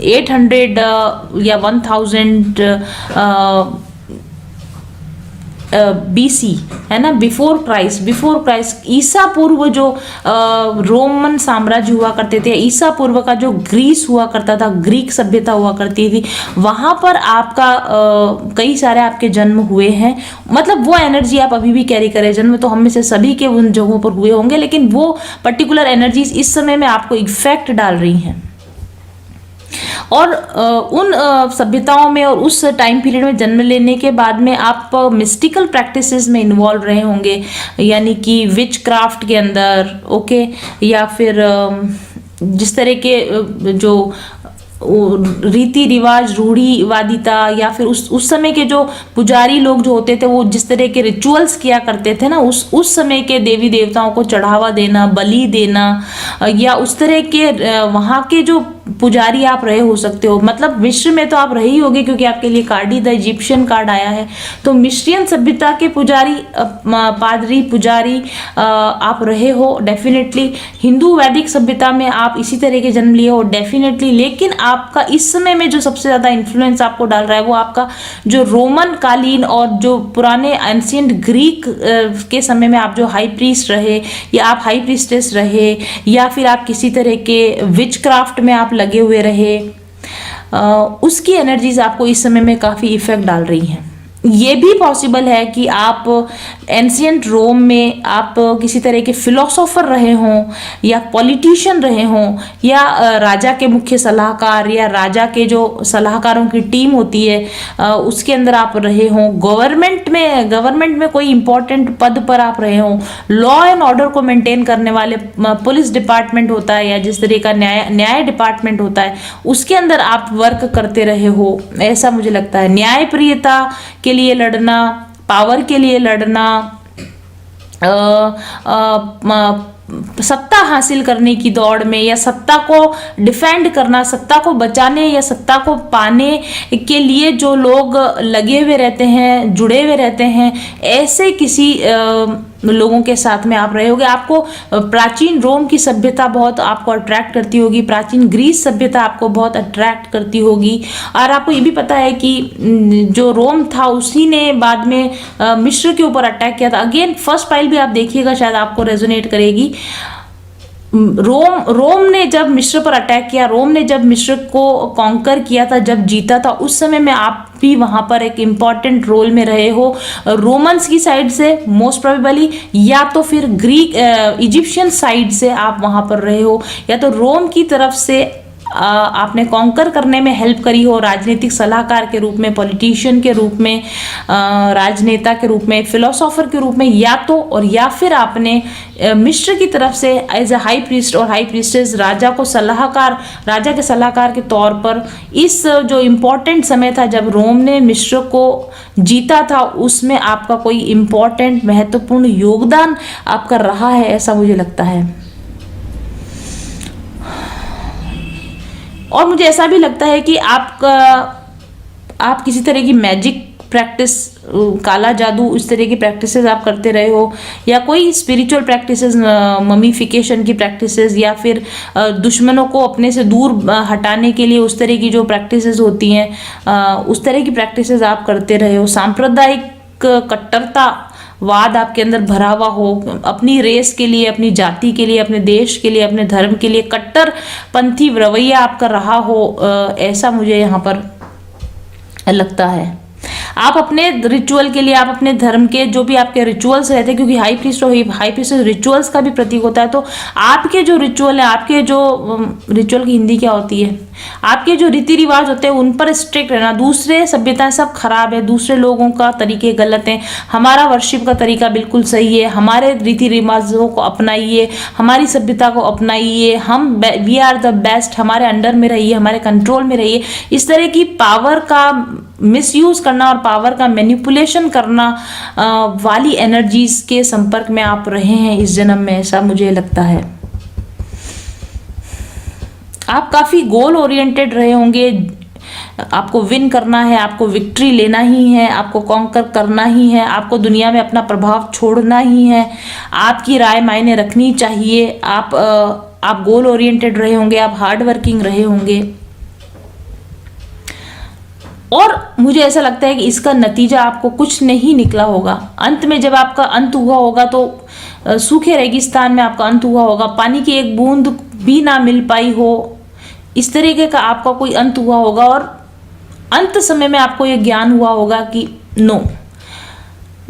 800 या 1000 BC है ना, बिफोर क्राइस्ट, ईसा पूर्व जो रोमन साम्राज्य हुआ करते थे, ईसा पूर्व का जो ग्रीस हुआ करता था, ग्रीक सभ्यता हुआ करती थी, वहां पर आपका कई सारे आपके जन्म हुए हैं। मतलब वो एनर्जी आप अभी भी कैरी करें, जन्म तो हम में से सभी के उन जगहों पर हुए होंगे, लेकिन वो पर्टिकुलर एनर्जीज इस समय में आपको इफेक्ट डाल रही हैं। और उन सभ्यताओं में और उस टाइम पीरियड में जन्म लेने के बाद में आप मिस्टिकल प्रैक्टिसेस में इन्वॉल्व रहे होंगे, यानी कि विच क्राफ्ट के अंदर, ओके, या फिर जिस तरह के जो रीति रिवाज, रूढ़िवादिता, या फिर उस समय के जो पुजारी लोग जो होते थे वो जिस तरह के रिचुअल्स किया करते थे ना, उस समय के देवी देवताओं को चढ़ावा देना, बलि देना, या उस तरह के वहाँ के जो पुजारी आप रहे हो सकते हो। मतलब मिस्र में तो आप रहे ही होगे क्योंकि आपके लिए card he the Egyptian card आया है, तो मिस्रियन सभ्यता के पुजारी, पादरी, पुजारी आप रहे हो डेफिनेटली। हिंदू वैदिक सभ्यता में आप इसी तरह के जन्म लिए हो डेफिनेटली। लेकिन आपका इस समय में जो सबसे ज्यादा इन्फ्लुएंस आपको डाल रहा है वो आपका जो रोमन कालीन और जो पुराने एंशिएंट ग्रीक के समय में आप जो हाई प्रीस्ट रहे, या आप हाई प्रीस्टेस रहे, या फिर आप किसी तरह के विच क्राफ्ट में आप लगे हुए रहे, उसकी एनर्जीज आपको इस समय में काफी इफेक्ट डाल रही हैं। ये भी पॉसिबल है कि आप एंशिएंट रोम में आप किसी तरह के फिलोसोफर रहे हों, या पॉलिटिशियन रहे हों, या राजा के मुख्य सलाहकार, या राजा के जो सलाहकारों की टीम होती है उसके अंदर आप रहे हों, गवर्नमेंट में कोई इंपॉर्टेंट पद पर आप रहे हों, लॉ एंड ऑर्डर को मेंटेन करने वाले पुलिस डिपार्टमेंट होता है, या जिस तरह का न्याय डिपार्टमेंट होता है उसके अंदर आप वर्क करते रहे हो, ऐसा मुझे लगता है। न्यायप्रियता के लिए लड़ना, पावर के लिए लड़ना, सत्ता हासिल करने की दौड़ में, या सत्ता को डिफेंड करना, सत्ता को बचाने या सत्ता को पाने के लिए जो लोग लगे हुए रहते हैं, जुड़े हुए रहते हैं, ऐसे किसी लोगों के साथ में आप रहे होगे। आपको प्राचीन रोम की सभ्यता बहुत आपको अट्रैक्ट करती होगी, प्राचीन ग्रीस सभ्यता आपको बहुत अट्रैक्ट करती होगी। और आपको ये भी पता है कि जो रोम था उसी ने बाद में मिस्र के ऊपर अटैक किया था। अगेन फर्स्ट पाइल भी आप देखिएगा, शायद आपको रेजोनेट करेगी। रोम ने जब मिस्र पर अटैक किया, रोम ने जब मिस्र को कॉन्कर किया था, जब जीता था, उस समय में आप भी वहां पर एक इम्पॉर्टेंट रोल में रहे हो, रोमन्स की साइड से मोस्ट प्रोबेबली, या तो फिर ग्रीक इजिप्शियन साइड से आप वहां पर रहे हो, या तो रोम की तरफ से आपने कॉन्कर करने में हेल्प करी हो, राजनीतिक सलाहकार के रूप में, पॉलिटिशियन के रूप में, राजनेता के रूप में, फिलोसोफर के रूप में, या फिर आपने मिस्र की तरफ से एज ए हाई प्रीस्ट और हाई प्रीस्टेस राजा के सलाहकार के तौर पर इस जो इम्पोर्टेंट समय था जब रोम ने मिस्र को जीता था, उसमें आपका कोई इम्पोर्टेंट महत्वपूर्ण योगदान आपका रहा है, ऐसा मुझे लगता है। और मुझे ऐसा भी लगता है कि आप किसी तरह की मैजिक प्रैक्टिस, काला जादू, इस तरह की प्रैक्टिसेस आप करते रहे हो, या कोई स्पिरिचुअल प्रैक्टिसेस, ममीफिकेशन की प्रैक्टिसेस, या फिर दुश्मनों को अपने से दूर हटाने के लिए उस तरह की जो प्रैक्टिसेस होती हैं, उस तरह की प्रैक्टिसेस आप करते रहे हो। सांप्रदायिक कट्टरता वाद आपके अंदर भरा हुआ हो, अपनी रेस के लिए, अपनी जाति के लिए, अपने देश के लिए, अपने धर्म के लिए कट्टरपंथी रवैया आपका रहा हो, ऐसा मुझे यहाँ पर लगता है। आप अपने रिचुअल के लिए, आप अपने धर्म के जो भी आपके रिचुअल्स रहते हैं, क्योंकि हाई प्रीस्ट और हाई प्रीस्ट रिचुअल्स का भी प्रतीक होता है, तो आपके जो रिचुअल है, आपके जो रिचुअल की हिंदी क्या होती है, आपके जो रीति रिवाज होते हैं उन पर स्ट्रिक्ट रहना। दूसरे सभ्यताएं सब खराब है, दूसरे लोगों का तरीके गलत हैं, हमारा वर्शिप का तरीका बिल्कुल सही है, हमारे रीति रिवाजों को अपनाइए, हमारी सभ्यता को अपनाइए, हम वी आर द बेस्ट, हमारे अंडर में रहिए, हमारे कंट्रोल में रहिए। इस तरह की पावर का मिसयूज करना और पावर का मैनिपुलेशन करना वाली एनर्जीज के संपर्क में आप रहे हैं इस जन्म में, ऐसा मुझे लगता है। आप काफी गोल ओरिएंटेड रहे होंगे, आपको विन करना है, आपको विक्ट्री लेना ही है, आपको कॉन्कर करना ही है, आपको दुनिया में अपना प्रभाव छोड़ना ही है, आपकी राय मायने रखनी चाहिए, आप गोल ओरिएंटेड रहे होंगे, आप हार्ड वर्किंग रहे होंगे। और मुझे ऐसा लगता है कि इसका नतीजा आपको कुछ नहीं निकला होगा। अंत में जब आपका अंत हुआ होगा तो सूखे रेगिस्तान में आपका अंत हुआ होगा, पानी की एक बूंद भी ना मिल पाई हो, इस तरीके का आपका कोई अंत हुआ होगा। और अंत समय में आपको ये ज्ञान हुआ होगा कि नो,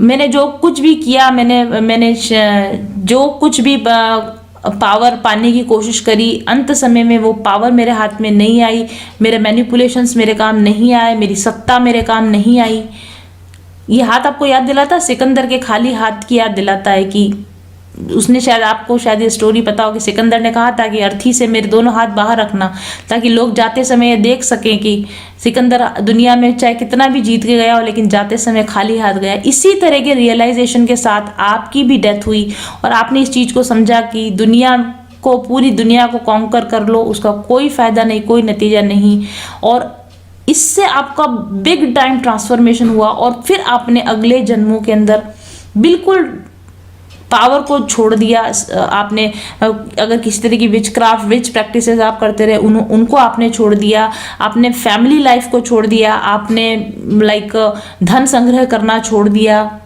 मैंने जो कुछ भी किया, मैंने जो कुछ भी पावर पाने की कोशिश करी, अंत समय में वो पावर मेरे हाथ में नहीं आई, मेरे मैनिपुलेशंस मेरे काम नहीं आए, मेरी सत्ता मेरे काम नहीं आई। ये हाथ आपको याद दिलाता, सिकंदर के खाली हाथ की याद दिलाता है कि उसने आपको शायद ये स्टोरी पता हो कि सिकंदर ने कहा था कि अर्थी से मेरे दोनों हाथ बाहर रखना, ताकि लोग जाते समय ये देख सकें कि सिकंदर दुनिया में चाहे कितना भी जीत के गया हो, लेकिन जाते समय खाली हाथ गया। इसी तरह के रियलाइजेशन के साथ आपकी भी डेथ हुई और आपने इस चीज़ को समझा कि पूरी दुनिया को कॉन्कर कर लो, उसका कोई फायदा नहीं, कोई नतीजा नहीं। और इससे आपका बिग टाइम ट्रांसफॉर्मेशन हुआ और फिर आपने अगले जन्मों के अंदर बिल्कुल पावर को छोड़ दिया। आपने अगर किसी तरह की विच प्रैक्टिसेस आप करते रहे, उनको आपने छोड़ दिया, आपने फैमिली लाइफ को छोड़ दिया, आपने धन संग्रह करना छोड़ दिया,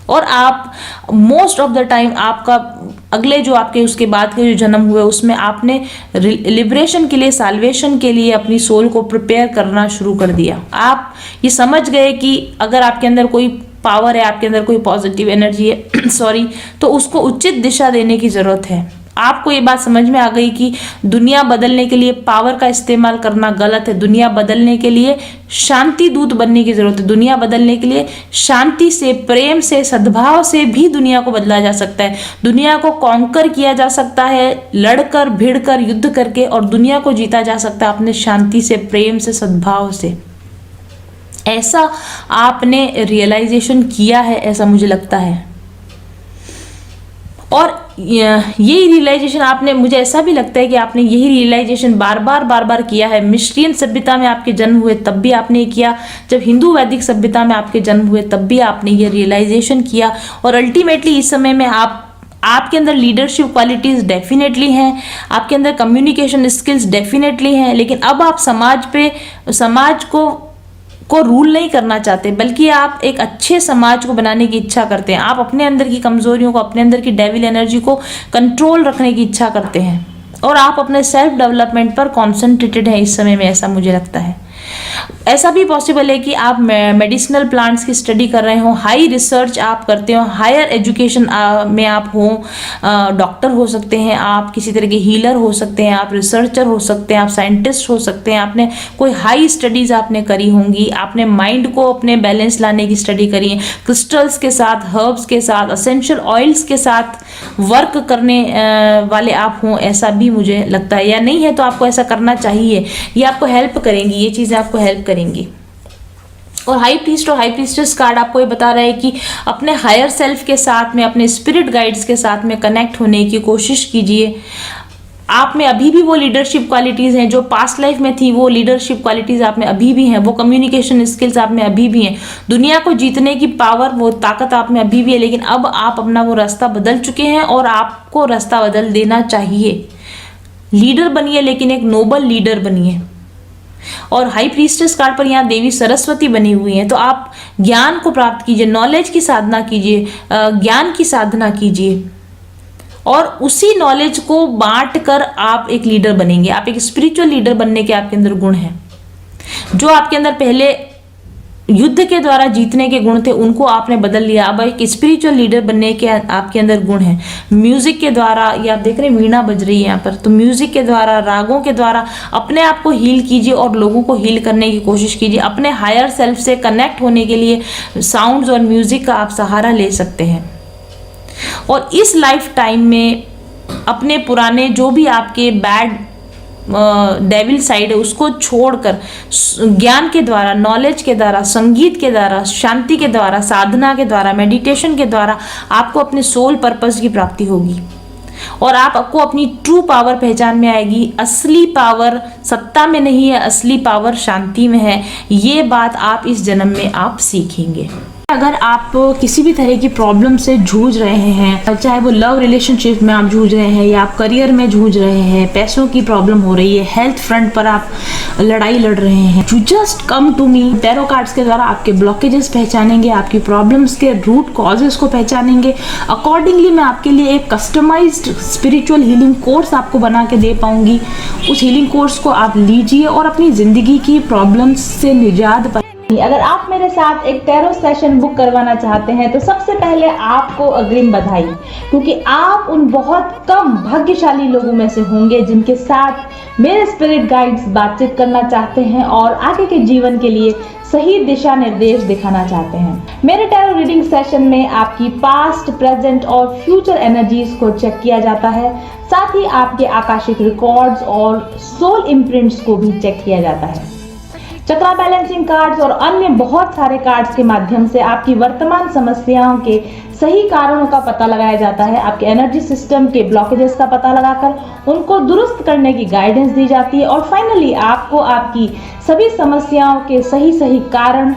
और आप मोस्ट ऑफ द टाइम आपका अगले जो आपके उसके बाद के जो जन्म हुए उसमें आपने लिबरेशन के लिए, साल्वेशन के लिए अपनी सोल को प्रिपेयर करना शुरू कर दिया। आप ये समझ गए कि अगर आपके अंदर कोई पावर है, आपके अंदर कोई पॉजिटिव एनर्जी है तो उसको उचित दिशा देने की जरूरत है। आपको ये बात समझ में आ गई कि दुनिया बदलने के लिए पावर का इस्तेमाल करना गलत है। दुनिया बदलने के लिए शांति दूत बनने की जरूरत है। दुनिया बदलने के लिए शांति से, प्रेम से, सद्भाव से भी दुनिया को बदला जा सकता है। दुनिया को कॉन्कर किया जा सकता है, लड़कर, भिड़कर, युद्ध करके, और दुनिया को जीता जा सकता है अपने शांति से, प्रेम से, सद्भाव से। ऐसा आपने रियलाइजेशन किया है, ऐसा मुझे लगता है। और यही रियलाइजेशन आपने, मुझे ऐसा भी लगता है कि आपने यही रियलाइजेशन बार बार किया है। मिस्ट्रियन सभ्यता में आपके जन्म हुए तब भी आपने किया, जब हिंदू वैदिक सभ्यता में आपके जन्म हुए तब भी आपने ये रियलाइजेशन किया। और अल्टीमेटली इस समय में आपके अंदर लीडरशिप क्वालिटीज डेफिनेटली हैं, आपके अंदर कम्युनिकेशन स्किल्स डेफिनेटली हैं, लेकिन अब आप समाज को रूल नहीं करना चाहते, बल्कि आप एक अच्छे समाज को बनाने की इच्छा करते हैं। आप अपने अंदर की कमजोरियों को, अपने अंदर की डेविल एनर्जी को कंट्रोल रखने की इच्छा करते हैं और आप अपने सेल्फ डेवलपमेंट पर कॉन्सेंट्रेटेड हैं इस समय में, ऐसा मुझे लगता है। ऐसा भी पॉसिबल है कि आप मेडिसिनल प्लांट्स की स्टडी कर रहे हो, हाई रिसर्च आप करते हो, हायर एजुकेशन में आप हो, डॉक्टर हो सकते हैं आप, किसी तरह के हीलर हो सकते हैं आप, रिसर्चर हो सकते हैं आप, साइंटिस्ट हो सकते हैं, आपने कोई हाई स्टडीज आपने करी होंगी, आपने माइंड को अपने बैलेंस लाने की स्टडी करी है, क्रिस्टल्स के साथ, हर्ब्स के साथ, असेंशियल ऑयल्स के साथ वर्क करने वाले आप हों, ऐसा भी मुझे लगता है। या नहीं है तो आपको ऐसा करना चाहिए, ये आपको हेल्प करेंगी, ये चीज़ें आपको हेल्प करेंगी। और हाई प्रीस्ट और हाई प्रीस्टेस कार्ड आपको ये बता रहा है कि अपने हायर सेल्फ के साथ में, अपने स्पिरिट गाइड्स के साथ में कनेक्ट होने की कोशिश कीजिए। आप में अभी भी वो लीडरशिप क्वालिटीज़ हैं जो पास्ट लाइफ में थी, वो लीडरशिप क्वालिटीज़ आप में अभी भी हैं, वो कम्युनिकेशन स्किल्स आप में अभी भी हैं, दुनिया को जीतने की पावर, वो ताकत आप में अभी भी है। लेकिन अब आप अपना वो रास्ता बदल चुके हैं और आपको रास्ता बदल देना चाहिए। लीडर बनिए, लेकिन एक नोबल लीडर बनिए। और हाई प्रीस्टेस कार्ड पर यहाँ देवी सरस्वती बनी हुई है, तो आप ज्ञान को प्राप्त कीजिए, नॉलेज की साधना कीजिए, ज्ञान की साधना कीजिए और उसी नॉलेज को बांट कर आप एक लीडर बनेंगे। आप एक स्पिरिचुअल लीडर बनने के आपके अंदर गुण हैं। जो आपके अंदर पहले युद्ध के द्वारा जीतने के गुण थे, उनको आपने बदल लिया। अब एक स्पिरिचुअल लीडर बनने के आपके अंदर गुण हैं। म्यूजिक के द्वारा, ये आप देख रहे हैं वीणा बज रही है यहाँ पर, तो म्यूजिक के द्वारा, रागों के द्वारा अपने आप को हील कीजिए और लोगों को हील करने की कोशिश कीजिए। अपने हायर सेल्फ से कनेक्ट होने के लिए साउंड्स और म्यूजिक का आप सहारा ले सकते हैं। और इस लाइफ टाइम में अपने पुराने जो भी आपके बैड डेविल साइड है उसको छोड़कर ज्ञान के द्वारा, नॉलेज के द्वारा, संगीत के द्वारा, शांति के द्वारा, साधना के द्वारा, मेडिटेशन के द्वारा आपको अपने सोल पर्पस की प्राप्ति होगी और आपको अपनी ट्रू पावर पहचान में आएगी। असली पावर सत्ता में नहीं है, असली पावर शांति में है। ये बात आप इस जन्म में आप सीखेंगे। अगर आप किसी भी तरह की प्रॉब्लम से जूझ रहे हैं, चाहे वो लव रिलेशनशिप में आप जूझ रहे हैं या आप करियर में जूझ रहे हैं, पैसों की प्रॉब्लम हो रही है, हेल्थ फ्रंट पर आप लड़ाई लड़ रहे हैं, you just come to me. Tarot cards के द्वारा आपके ब्लॉकेजेस पहचानेंगे, आपकी प्रॉब्लम्स के रूट कॉजेस को पहचानेंगे। अकॉर्डिंगली मैं आपके लिए एक कस्टमाइज्ड स्पिरिचुअल हीलिंग कोर्स आपको बना के दे पाऊंगी। उस हीलिंग कोर्स को आप लीजिए और अपनी जिंदगी की प्रॉब्लम्स से निजात पाइए। अगर आप मेरे साथ एक टैरो सेशन बुक करवाना चाहते हैं तो सबसे पहले आपको अग्रिम बधाई, क्योंकि आप उन बहुत कम भाग्यशाली लोगों में से होंगे जिनके साथ मेरे स्पिरिट गाइड्स बातचीत करना चाहते हैं और आगे के जीवन के लिए सही दिशा निर्देश दिखाना चाहते हैं। मेरे टैरो रीडिंग सेशन में आपकी पास्ट, प्रेजेंट और फ्यूचर एनर्जीज को चेक किया जाता है। साथ ही आपके आकाशिक रिकॉर्ड्स और सोल इम्प्रिंट्स को भी चेक किया जाता है। चक्रा बैलेंसिंग कार्ड्स और अन्य बहुत सारे कार्ड्स के माध्यम से आपकी वर्तमान समस्याओं के सही कारणों का पता लगाया जाता है। आपके एनर्जी सिस्टम के ब्लॉकेजेस का पता लगाकर उनको दुरुस्त करने की गाइडेंस दी जाती है और फाइनली आपको आपकी सभी समस्याओं के सही कारण,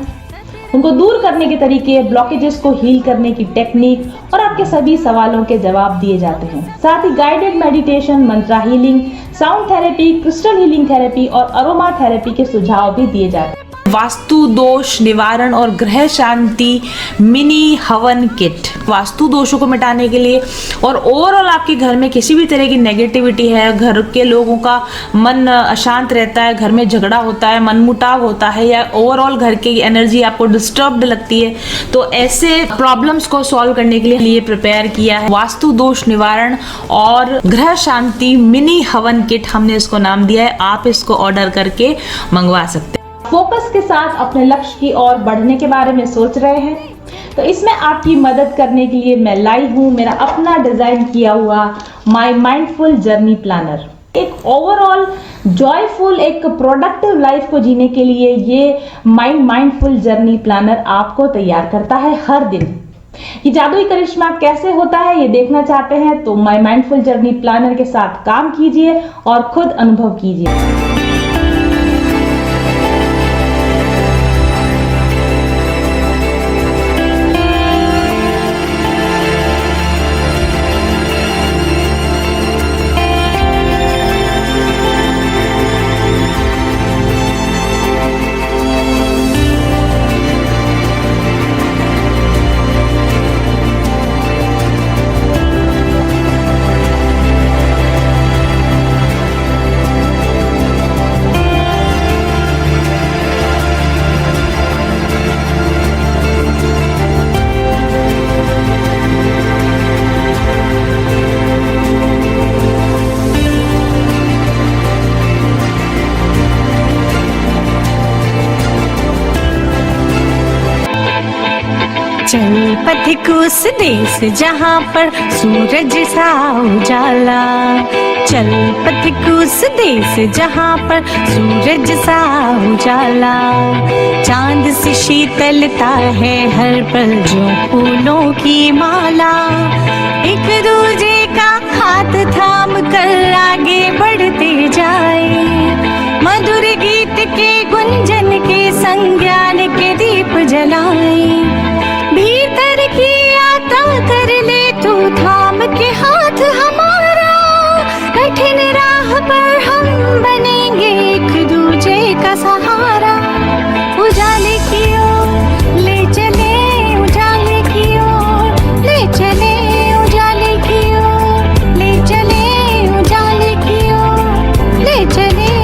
उनको दूर करने के तरीके, ब्लॉकेजेस को हील करने की टेक्निक और आपके सभी सवालों के जवाब दिए जाते हैं। साथ ही गाइडेड मेडिटेशन, मंत्रा healing, sound therapy, crystal healing therapy और अरोमा थेरेपी के सुझाव भी दिए जाते हैं। वास्तु दोष निवारण और ग्रह शांति मिनी हवन किट, वास्तु दोषों को मिटाने के लिए और ओवरऑल आपके घर में किसी भी तरह की नेगेटिविटी है, घर के लोगों का मन अशांत रहता है, घर में झगड़ा होता है, मनमुटाव होता है या ओवरऑल घर की एनर्जी आपको डिस्टर्ब्ड लगती है, तो ऐसे प्रॉब्लम्स को सॉल्व करने के लिए प्रिपेयर किया है वास्तु दोष निवारण और ग्रह शांति मिनी हवन किट, हमने इसको नाम दिया है। आप इसको ऑर्डर करके मंगवा सकते हैं। फोकस के साथ अपने लक्ष्य की ओर बढ़ने के बारे में सोच रहे हैं तो इसमें आपकी मदद करने के लिए मैं लाई हूँ मेरा अपना डिजाइन किया हुआ माय माइंडफुल जर्नी प्लानर। एक ओवरऑल जॉयफुल, एक प्रोडक्टिव लाइफ को जीने के लिए ये माइंडफुल जर्नी प्लानर आपको तैयार करता है हर दिन। ये जादुई करिश्मा कैसे होता है ये देखना चाहते हैं तो माय माइंडफुल जर्नी प्लानर के साथ काम कीजिए और खुद अनुभव कीजिए। चल पथिक उस देश जहाँ पर सूरज सा उजाला, चल पथिक उस देश जहाँ पर सूरज सा उजाला। चांद से शीतलता है हर पल जो फूलों की माला, एक दूजे का हाथ थाम कर आगे बढ़ते जाए। मधुर गीत के गुंजन के संग ज्ञान के दीप जलाए। भीतर की यात्रा कर ले तू थाम के हाथ हमारा, कठिन राह पर हम बनेंगे एक दूजे का सहारा। उजाले की ओर ले चले, उजाले की ओर ले चले, उजाले की ओर ले चले, उजाले की ओर ले चले।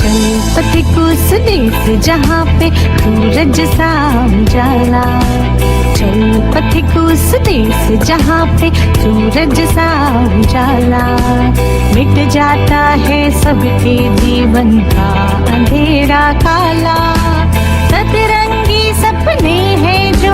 चल पथिक उस देश जहाँ पे सूरज सा उजाला, चल पथिक उस देश जहाँ पे सूरज सा उजाला। मिट जाता है सबके जीवन का अंधेरा काला, सतरंगी सपने हैं जो